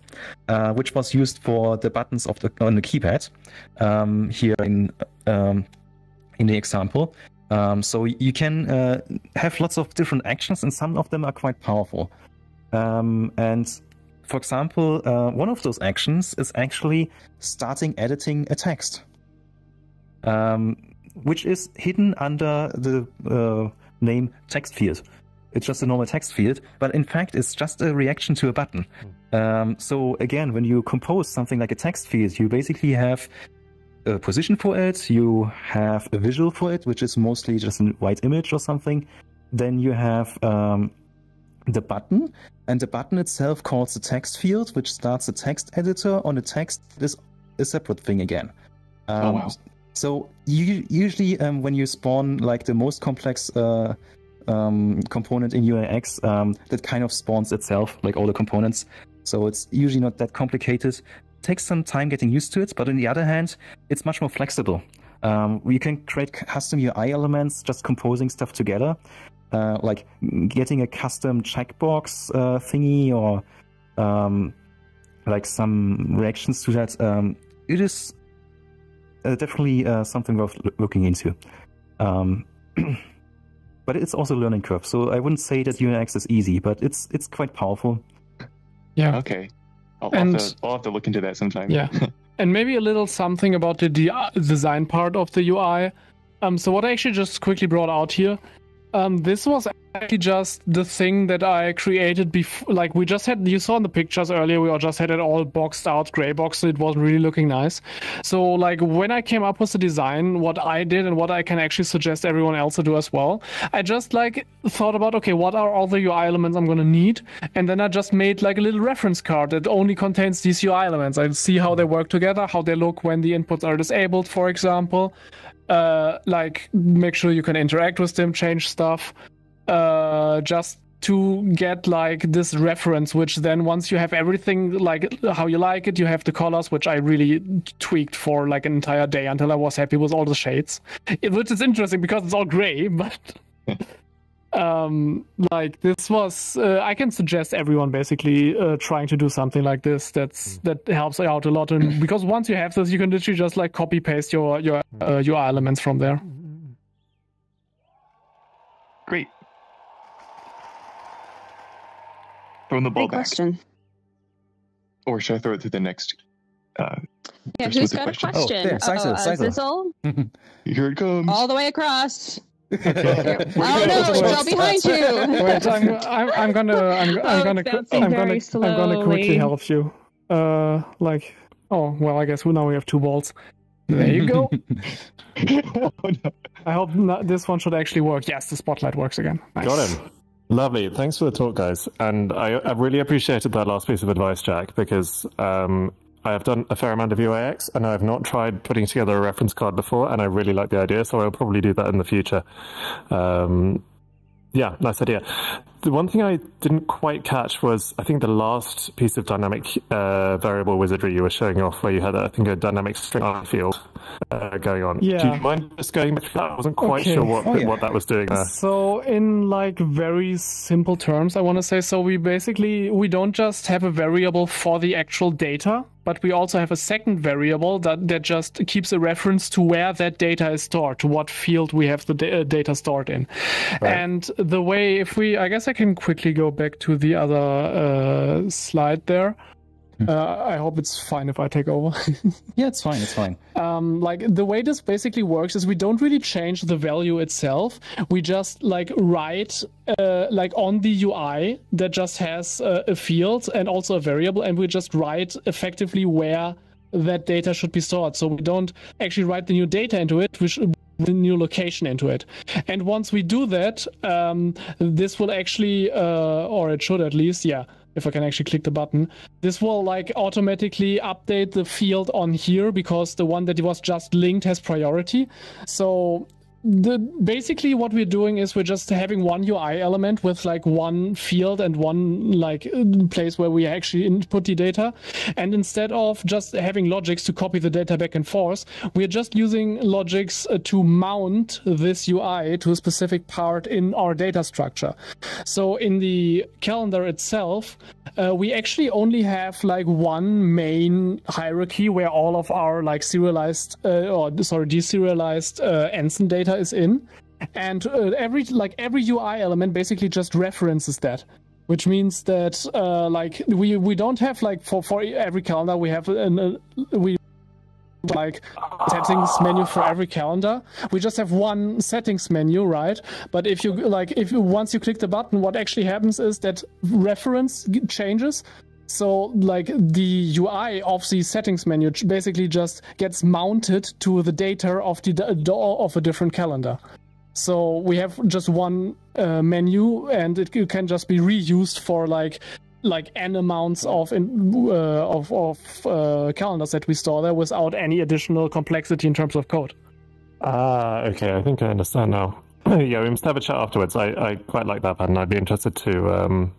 which was used for the buttons on the keypad here in the example. So you can have lots of different actions, and some of them are quite powerful. And for example, one of those actions is actually starting editing a text, which is hidden under the name text field. It's just a normal text field, but in fact it's just a reaction to a button. So again, when you compose something like a text field, you basically have a position for it, you have a visual for it, which is mostly just a white image or something. Then you have the button, and the button itself calls the text field, which starts the text editor. On the text is a separate thing again. Oh, wow. So usually when you spawn like the most complex component in UIX, that kind of spawns itself, like all the components. So it's usually not that complicated. It takes some time getting used to it, but on the other hand, it's much more flexible. You can create custom UI elements, just composing stuff together, like getting a custom checkbox thingy or like some reactions to that. It is definitely something worth looking into. But it's also a learning curve, so I wouldn't say that UX is easy, but it's quite powerful. Yeah. Okay. I'll have to look into that sometime. Yeah. And maybe a little something about the design part of the UI. So what I actually just quickly brought out here, this was actually just the thing that I created before. Like we just had, you saw in the pictures earlier, we all just had it all boxed out, gray box. It wasn't really looking nice. So like when I came up with the design, what I did and what I can actually suggest everyone else to do as well, I just like thought about, okay, what are all the UI elements I'm going to need? And then I just made like a little reference card that only contains these UI elements. I see how they work together, how they look when the inputs are disabled, for example. Like make sure you can interact with them, change stuff, just to get like this reference, which then once you have everything like how you like it, you have the colors, which I really tweaked for like an entire day until I was happy with all the shades, which is interesting because it's all gray, but like this was I can suggest everyone basically trying to do something like this that helps out a lot, and because once you have this, you can literally just like copy paste your UI elements from there. Great. Throwing the ball Big back. question. Or should I throw it to the next? Yeah, who's got a question? Oh, there, Sizel. Here it comes. All the way across. Okay. Oh no, it's all behind you. Wait, I'm gonna quickly help you. Like, oh well, I guess now we have 2 balls. There you go. Oh, no. I hope this one should actually work. Yes, the spotlight works again. Nice. Got him. Lovely. Thanks for the talk, guys. And I really appreciated that last piece of advice, Jack, because I have done a fair amount of UIX, and I have not tried putting together a reference card before, and I really like the idea, so I'll probably do that in the future. Yeah, nice idea. The one thing I didn't quite catch was, I think the last piece of dynamic variable wizardry you were showing off, where you had, I think, a dynamic string field going on. Yeah. Do you mind just going through that? I wasn't quite sure what that was doing there. So in like very simple terms, I want to say, so we don't just have a variable for the actual data, but we also have a second variable that just keeps a reference to where that data is stored, to what field we have the data stored in. Right. And the way, I guess I can quickly go back to the other slide there. I hope it's fine if I take over. Yeah, it's fine. It's fine. Like the way this basically works is we don't really change the value itself. We just like write like on the UI that just has a field and also a variable, and we just write effectively where that data should be stored. So we don't actually write the new data into it. We should the new location into it. And once we do that, this will actually, or it should at least, yeah. If I can actually click the button, this will like automatically update the field on here because the one that was just linked has priority. So basically what we're doing is we're just having one UI element with like one field and one like place where we actually input the data. And instead of just having logics to copy the data back and forth, we're just using logics to mount this UI to a specific part in our data structure. So in the calendar itself, we actually only have like one main hierarchy where all of our like deserialized Anson data is in, and every UI element basically just references that, which means that like we don't have like for every calendar we have like settings menu for every calendar. We just have one settings menu, right? But if you once you click the button, what actually happens is that reference changes, So like the UI of the settings menu basically just gets mounted to the data of the of a different calendar. So we have just one menu, and it can just be reused for like n amounts of calendars that we store there without any additional complexity in terms of code. Okay, I think I understand now. Yeah, we must have a chat afterwards. I quite like that pattern. I'd be interested to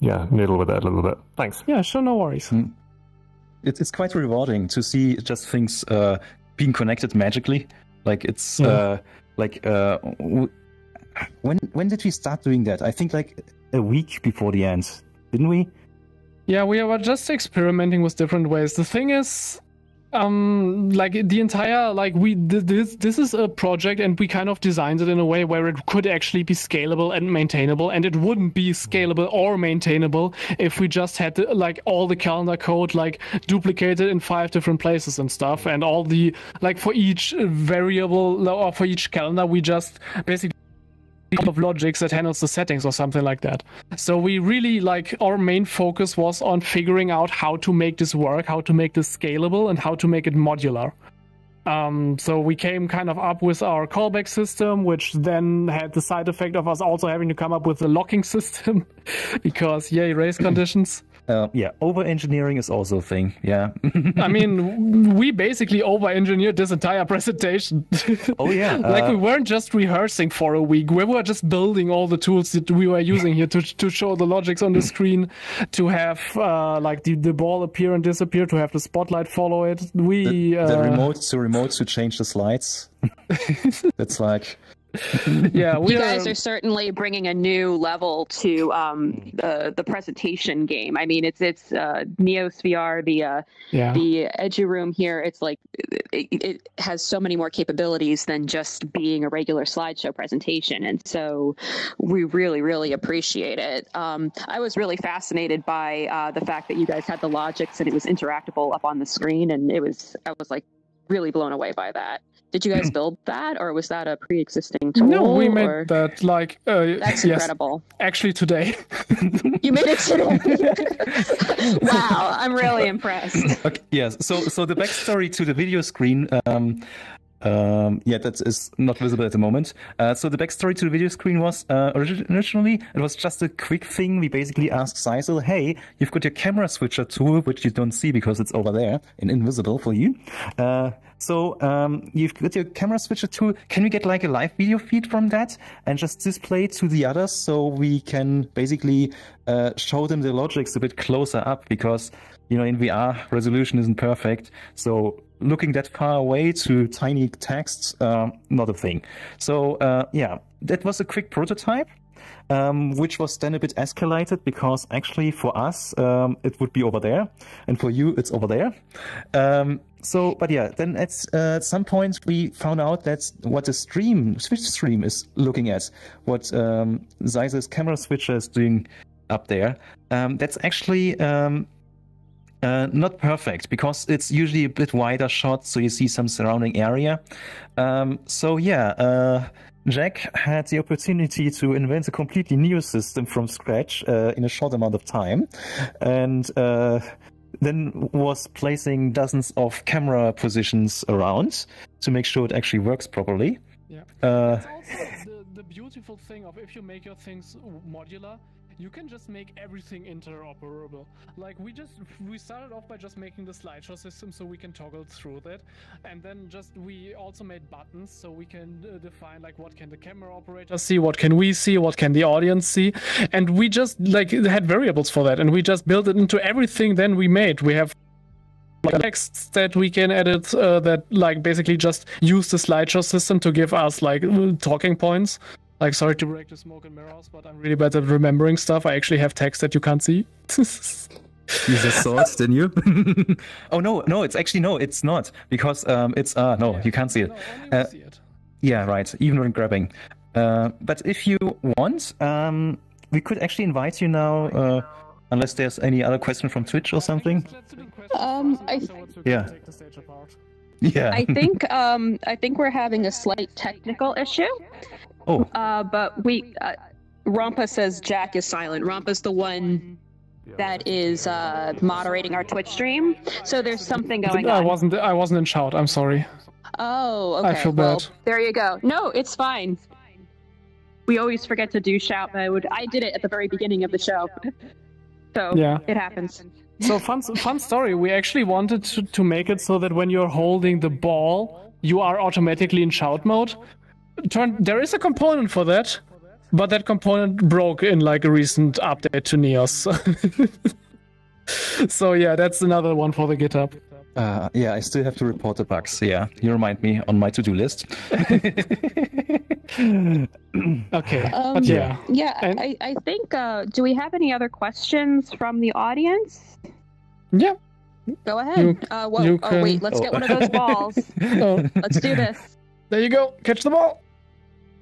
noodle with it a little bit. Thanks. Yeah, sure, no worries. It's quite rewarding to see just things being connected magically. Like it's when did we start doing that? I think like a week before the end, didn't we? Yeah, we were just experimenting with different ways. The thing is, like the entire this is a project, and we kind of designed it in a way where it could actually be scalable and maintainable, and it wouldn't be scalable or maintainable if we just had like all the calendar code like duplicated in 5 different places and stuff, and all the like for each variable or for each calendar we just basically of logics that handles the settings or something like that. So we really like our main focus was on figuring out how to make this work, how to make this scalable, and how to make it modular. So we came kind of up with our callback system, which then had the side effect of us also having to come up with a locking system because yay, race conditions. Yeah, over-engineering is also a thing, yeah. I mean, we basically over-engineered this entire presentation. Oh, yeah. Like, we weren't just rehearsing for a week. We were just building all the tools that we were using here to show the logics on the screen, to have, like, the ball appear and disappear, to have the spotlight follow it. The remote to change the slides. It's like... Yeah, you guys are certainly bringing a new level to the presentation game. I mean, it's NeosVR, the Edgy Room here. It's like it has so many more capabilities than just being a regular slideshow presentation, and so we really appreciate it. I was really fascinated by the fact that you guys had the logics and it was interactable up on the screen, and I was like really blown away by that. Did you guys build that, or was that a pre-existing tool? No, we made that like... That's incredible. Actually today. You made it today? Wow, I'm really impressed. Okay, yes, so the backstory to the video screen... that is not visible at the moment. So the backstory to the video screen was originally it was just a quick thing. We basically asked Seisel, hey, you've got your camera switcher tool, which you don't see because it's over there and invisible for you. So you've got your camera switcher tool. Can we get like a live video feed from that and just display to the others so we can basically show them the logics a bit closer up, because you know in VR resolution isn't perfect. So looking that far away to tiny texts, not a thing. So yeah, that was a quick prototype, which was then a bit escalated because actually for us, it would be over there, and for you, it's over there. But yeah, then at some point we found out that's what the Switch stream is looking at, what Zeiser's camera switcher is doing up there. That's actually not perfect because it's usually a bit wider shot, so you see some surrounding area. So yeah, Jack had the opportunity to invent a completely new system from scratch in a short amount of time, and then was placing dozens of camera positions around to make sure it actually works properly. Yeah. It's also the beautiful thing of if you make your things modular, you can just make everything interoperable. Like we started off by just making the slideshow system so we can toggle through that, and then we also made buttons so we can define like what can the camera operator see, what can we see, what can the audience see, and we just like had variables for that, and we just built it into everything. Then we made like texts that we can edit that like basically just use the slideshow system to give us like talking points. Like, sorry to break the smoke and mirrors, but I'm really bad at remembering stuff. I actually have text that you can't see. You just saw it, didn't you? Oh, no, it's actually, no, it's not. Because it's, no, you can't see it. No, see it. Yeah, right, even when grabbing. But if you want, we could actually invite you now, unless there's any other question from Twitch or something. Yeah. I think we're having a slight technical issue. Oh. But Rampa says Jack is silent. Rampa's the one that is moderating our Twitch stream. So there's something going on. I wasn't in shout. I'm sorry. Oh, okay. I feel bad. There you go. No, it's fine. We always forget to do shout mode. I did it at the very beginning of the show. So yeah, it happens. So fun story. We actually wanted to make it so that when you're holding the ball, you are automatically in shout mode. There is a component for that, but that component broke in like a recent update to Neos. So yeah, that's another one for the GitHub. Yeah, I still have to report the bugs. Yeah, you remind me on my to-do list. Okay. Yeah. I think. Do we have any other questions from the audience? Yeah. Go ahead. Wait. Let's get one of those balls. Let's do this. There you go. Catch the ball.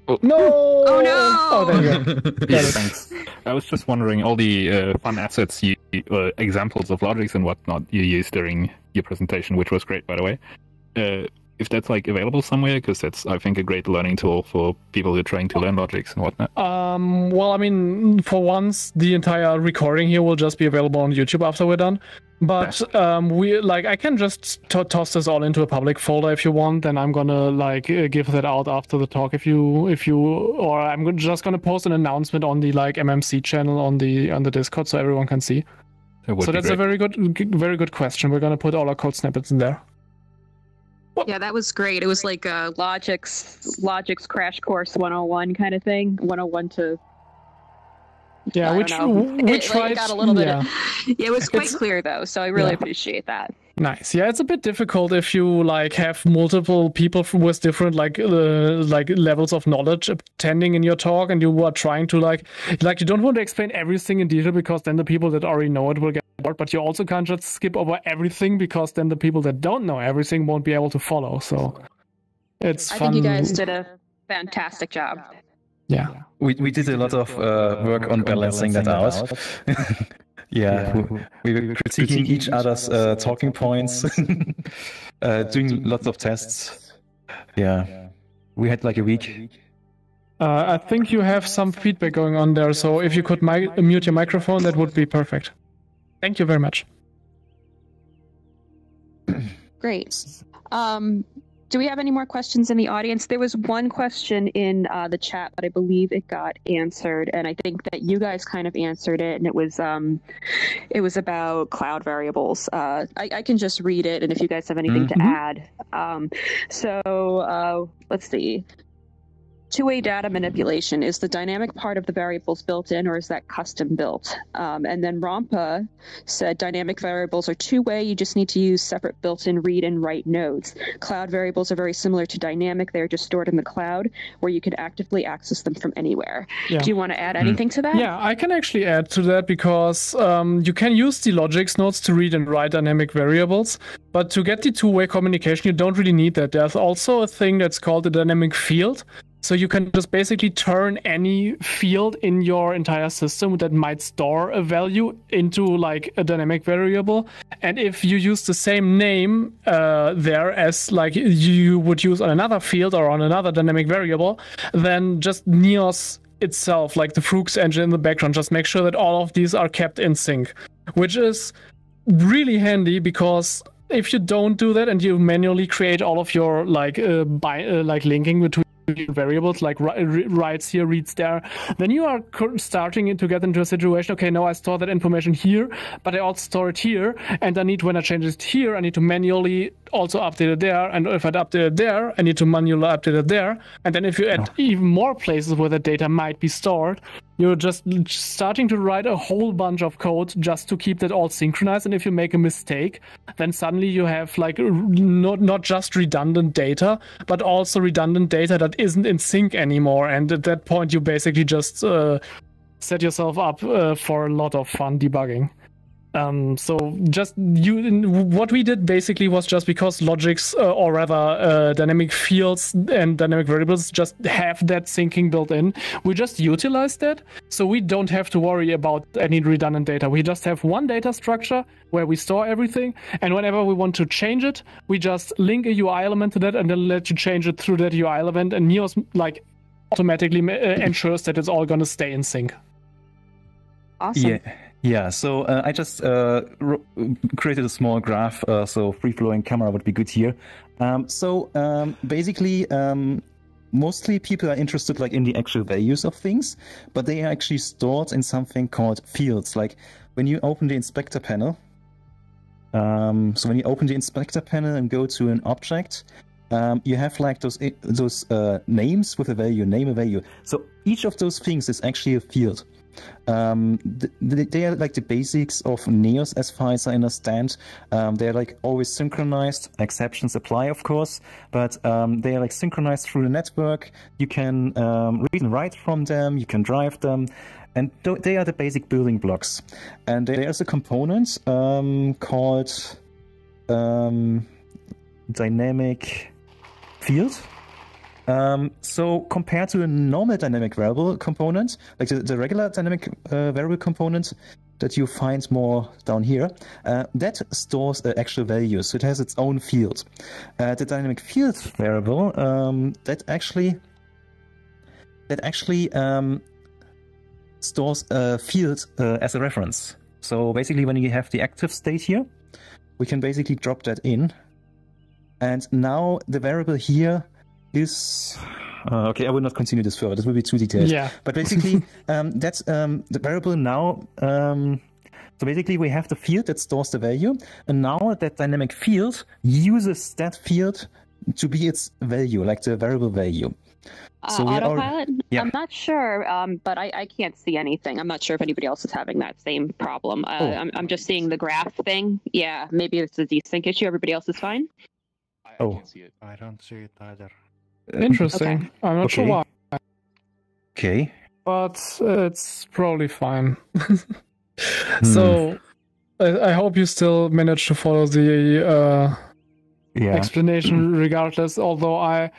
Oh. No! Oh no! Oh, there you go. Yeah, thanks. I was just wondering, all the fun assets, examples of logics and whatnot you used during your presentation, which was great, by the way. If that's like available somewhere, because that's, I think, a great learning tool for people who are trying to learn logics and whatnot. Well, I mean, for once, the entire recording here will just be available on YouTube after we're done. But I can just toss this all into a public folder if you want. Then I'm gonna give that out after the talk or I'm just gonna post an announcement on the MMC channel on the Discord so everyone can see. So that's a very good question. We're gonna put all our code snippets in there. Yeah, that was great. It was like a Logics Crash Course 101 kind of thing. 101 to... Yeah, we tried... It got a little bit... It was quite clear, though, so I really appreciate that. Nice. Yeah, it's a bit difficult if you have multiple people with different levels of knowledge attending in your talk, and you are trying to you don't want to explain everything in detail because then the people that already know it will get bored, but you also can't just skip over everything because then the people that don't know everything won't be able to follow. So it's fun. I think you guys did a fantastic job. Yeah. We did a lot of work on balancing that out. Yeah, we were critiquing each other's talking points, doing lots of tests. Yeah, we had like a week. I think you have some feedback going on there, so if you could mute your microphone, that would be perfect. Thank you very much. Great. Do we have any more questions in the audience? There was one question in the chat, but I believe it got answered, and I think that you guys kind of answered it, and it was about cloud variables. I can just read it, and if you guys have anything to add. Let's see. Two-way data manipulation, is the dynamic part of the variables built in, or is that custom built? And then Rompa said dynamic variables are two-way. You just need to use separate built-in read and write nodes. Cloud variables are very similar to dynamic. They're just stored in the cloud where you can actively access them from anywhere. Yeah. Do you want to add anything to that? Yeah, I can actually add to that because you can use the logics nodes to read and write dynamic variables. But to get the two-way communication, you don't really need that. There's also a thing that's called a dynamic field. So you can just basically turn any field in your entire system that might store a value into a dynamic variable. And if you use the same name there as you would use on another field or on another dynamic variable, then just Neos itself, the Froox engine in the background, just make sure that all of these are kept in sync, which is really handy because if you don't do that and you manually create all of your linking between variables writes here, reads there, then you are starting to get into a situation, okay, now I store that information here, but I also store it here, and when I change it here, I need to manually also update it there, and if I update it there, I need to manually update it there, and then if you add even more places where the data might be stored, you're just starting to write a whole bunch of code just to keep that all synchronized. And if you make a mistake, then suddenly you have not just redundant data, but also redundant data that isn't in sync anymore. And at that point, you basically just set yourself up for a lot of fun debugging. What we did basically was just because logics, or rather dynamic fields and dynamic variables just have that syncing built in, we just utilize that. So we don't have to worry about any redundant data. We just have one data structure where we store everything. And whenever we want to change it, we just link a UI element to that and then let you change it through that UI element. And Neos automatically ensures that it's all going to stay in sync. Awesome. Yeah. Yeah, so I just created a small graph, so free-flowing camera would be good here. Basically, mostly people are interested like in the actual values of things, but they are actually stored in something called fields. Like when you open the inspector panel, so when you open the inspector panel and go to an object, you have like those names with a value, name a value. So each of those things is actually a field. They are like the basics of Neos as far as I understand. They're like always synchronized. Exceptions apply, of course, but they are like synchronized through the network. You can read and write from them. You can drive them, and they are the basic building blocks. And there's a component called dynamic field. So compared to a normal dynamic variable component, like the regular dynamic variable component that you find more down here, that stores the actual values. So it has its own field. The dynamic field variable that actually stores a field as a reference. So basically, when you have the active state here, we can basically drop that in, and now the variable here is okay. I will not continue this further. This will be too detailed. Yeah. But basically, that's the variable now. So basically, we have the field that stores the value, and now that dynamic field uses that field to be its value, like the variable value. So Autopilot? Yeah. I'm not sure, but I can't see anything. I'm not sure if anybody else is having that same problem. I'm just seeing the graph thing. Yeah, maybe it's a desync issue. Everybody else is fine? I can't see it. I don't see it either. Interesting. Okay. I'm not sure why. Okay. But it's probably fine. So I hope you still manage to follow the explanation regardless, although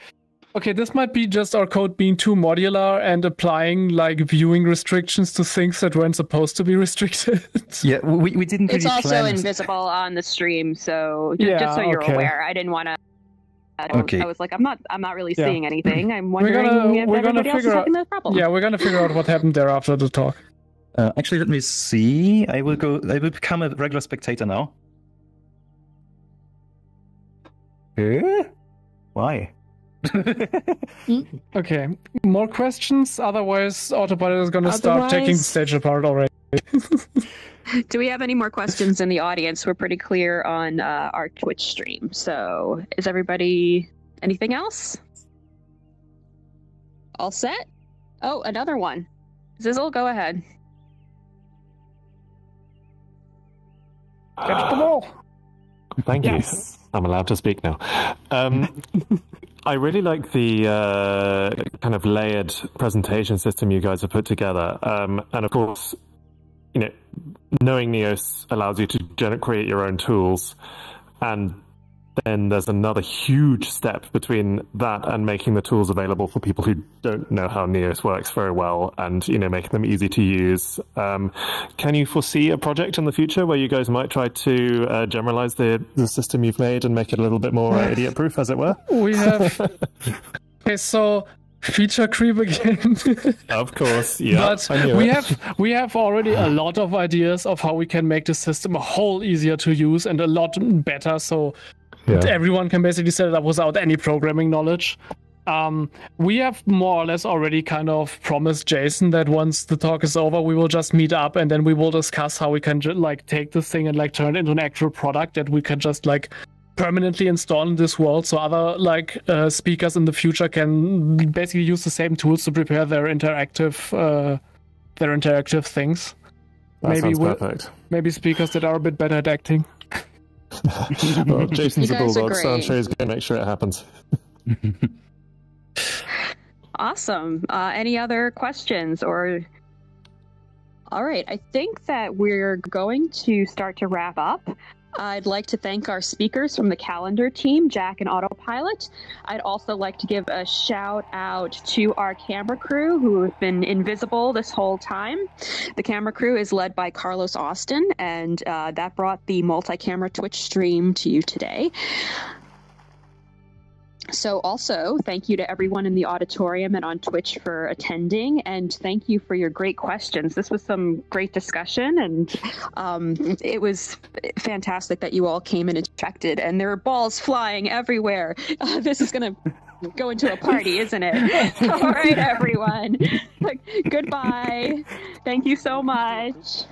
okay, this might be just our code being too modular and applying like viewing restrictions to things that weren't supposed to be restricted. Yeah, we didn't really It's also plan. invisible on the stream, so just so you're aware. I didn't want to. I was like, I'm not really seeing anything. I'm wondering if everybody else is having that problem. Yeah, we're gonna figure out what happened there after the talk. Actually, let me see. I will become a regular spectator now. Why? Okay, more questions? Otherwise, Autopilot is gonna start taking the stage apart already. Do we have any more questions in the audience? We're pretty clear on our Twitch stream. So is everybody... Anything else? All set? Oh, another one. Zizzle, go ahead. Catch the ball. Thank you. I'm allowed to speak now. I really like the kind of layered presentation system you guys have put together. And of course, you know, knowing Neos allows you to create your own tools, and then there's another huge step between that and making the tools available for people who don't know how Neos works very well, and making them easy to use. Can you foresee a project in the future where you guys might try to generalize the system you've made and make it a little bit more idiot-proof, as it were? We have. Okay, so. Feature creep again. Of course, yeah. But we have already a lot of ideas of how we can make the system a whole easier to use and a lot better, so everyone can basically set it up without any programming knowledge. We have more or less already kind of promised Jason that once the talk is over, we will just meet up and then we will discuss how we can take this thing and turn it into an actual product that we can just permanently install in this world, so other speakers in the future can basically use the same tools to prepare their interactive things. Perfect. Maybe speakers that are a bit better at acting. Well, Jason's a bulldog, so I'm sure he's going to make sure it happens. Awesome. Any other questions or? All right, I think that we're going to start to wrap up. I'd like to thank our speakers from the calendar team, Jack and Autopilot. I'd also like to give a shout out to our camera crew who have been invisible this whole time. The camera crew is led by Carlos Austin, and that brought the multi-camera Twitch stream to you today. So also, thank you to everyone in the auditorium and on Twitch for attending, and thank you for your great questions. This was some great discussion, and it was fantastic that you all came and interacted, and there were balls flying everywhere. This is going to go into a party, isn't it? All right, everyone. Goodbye. Thank you so much.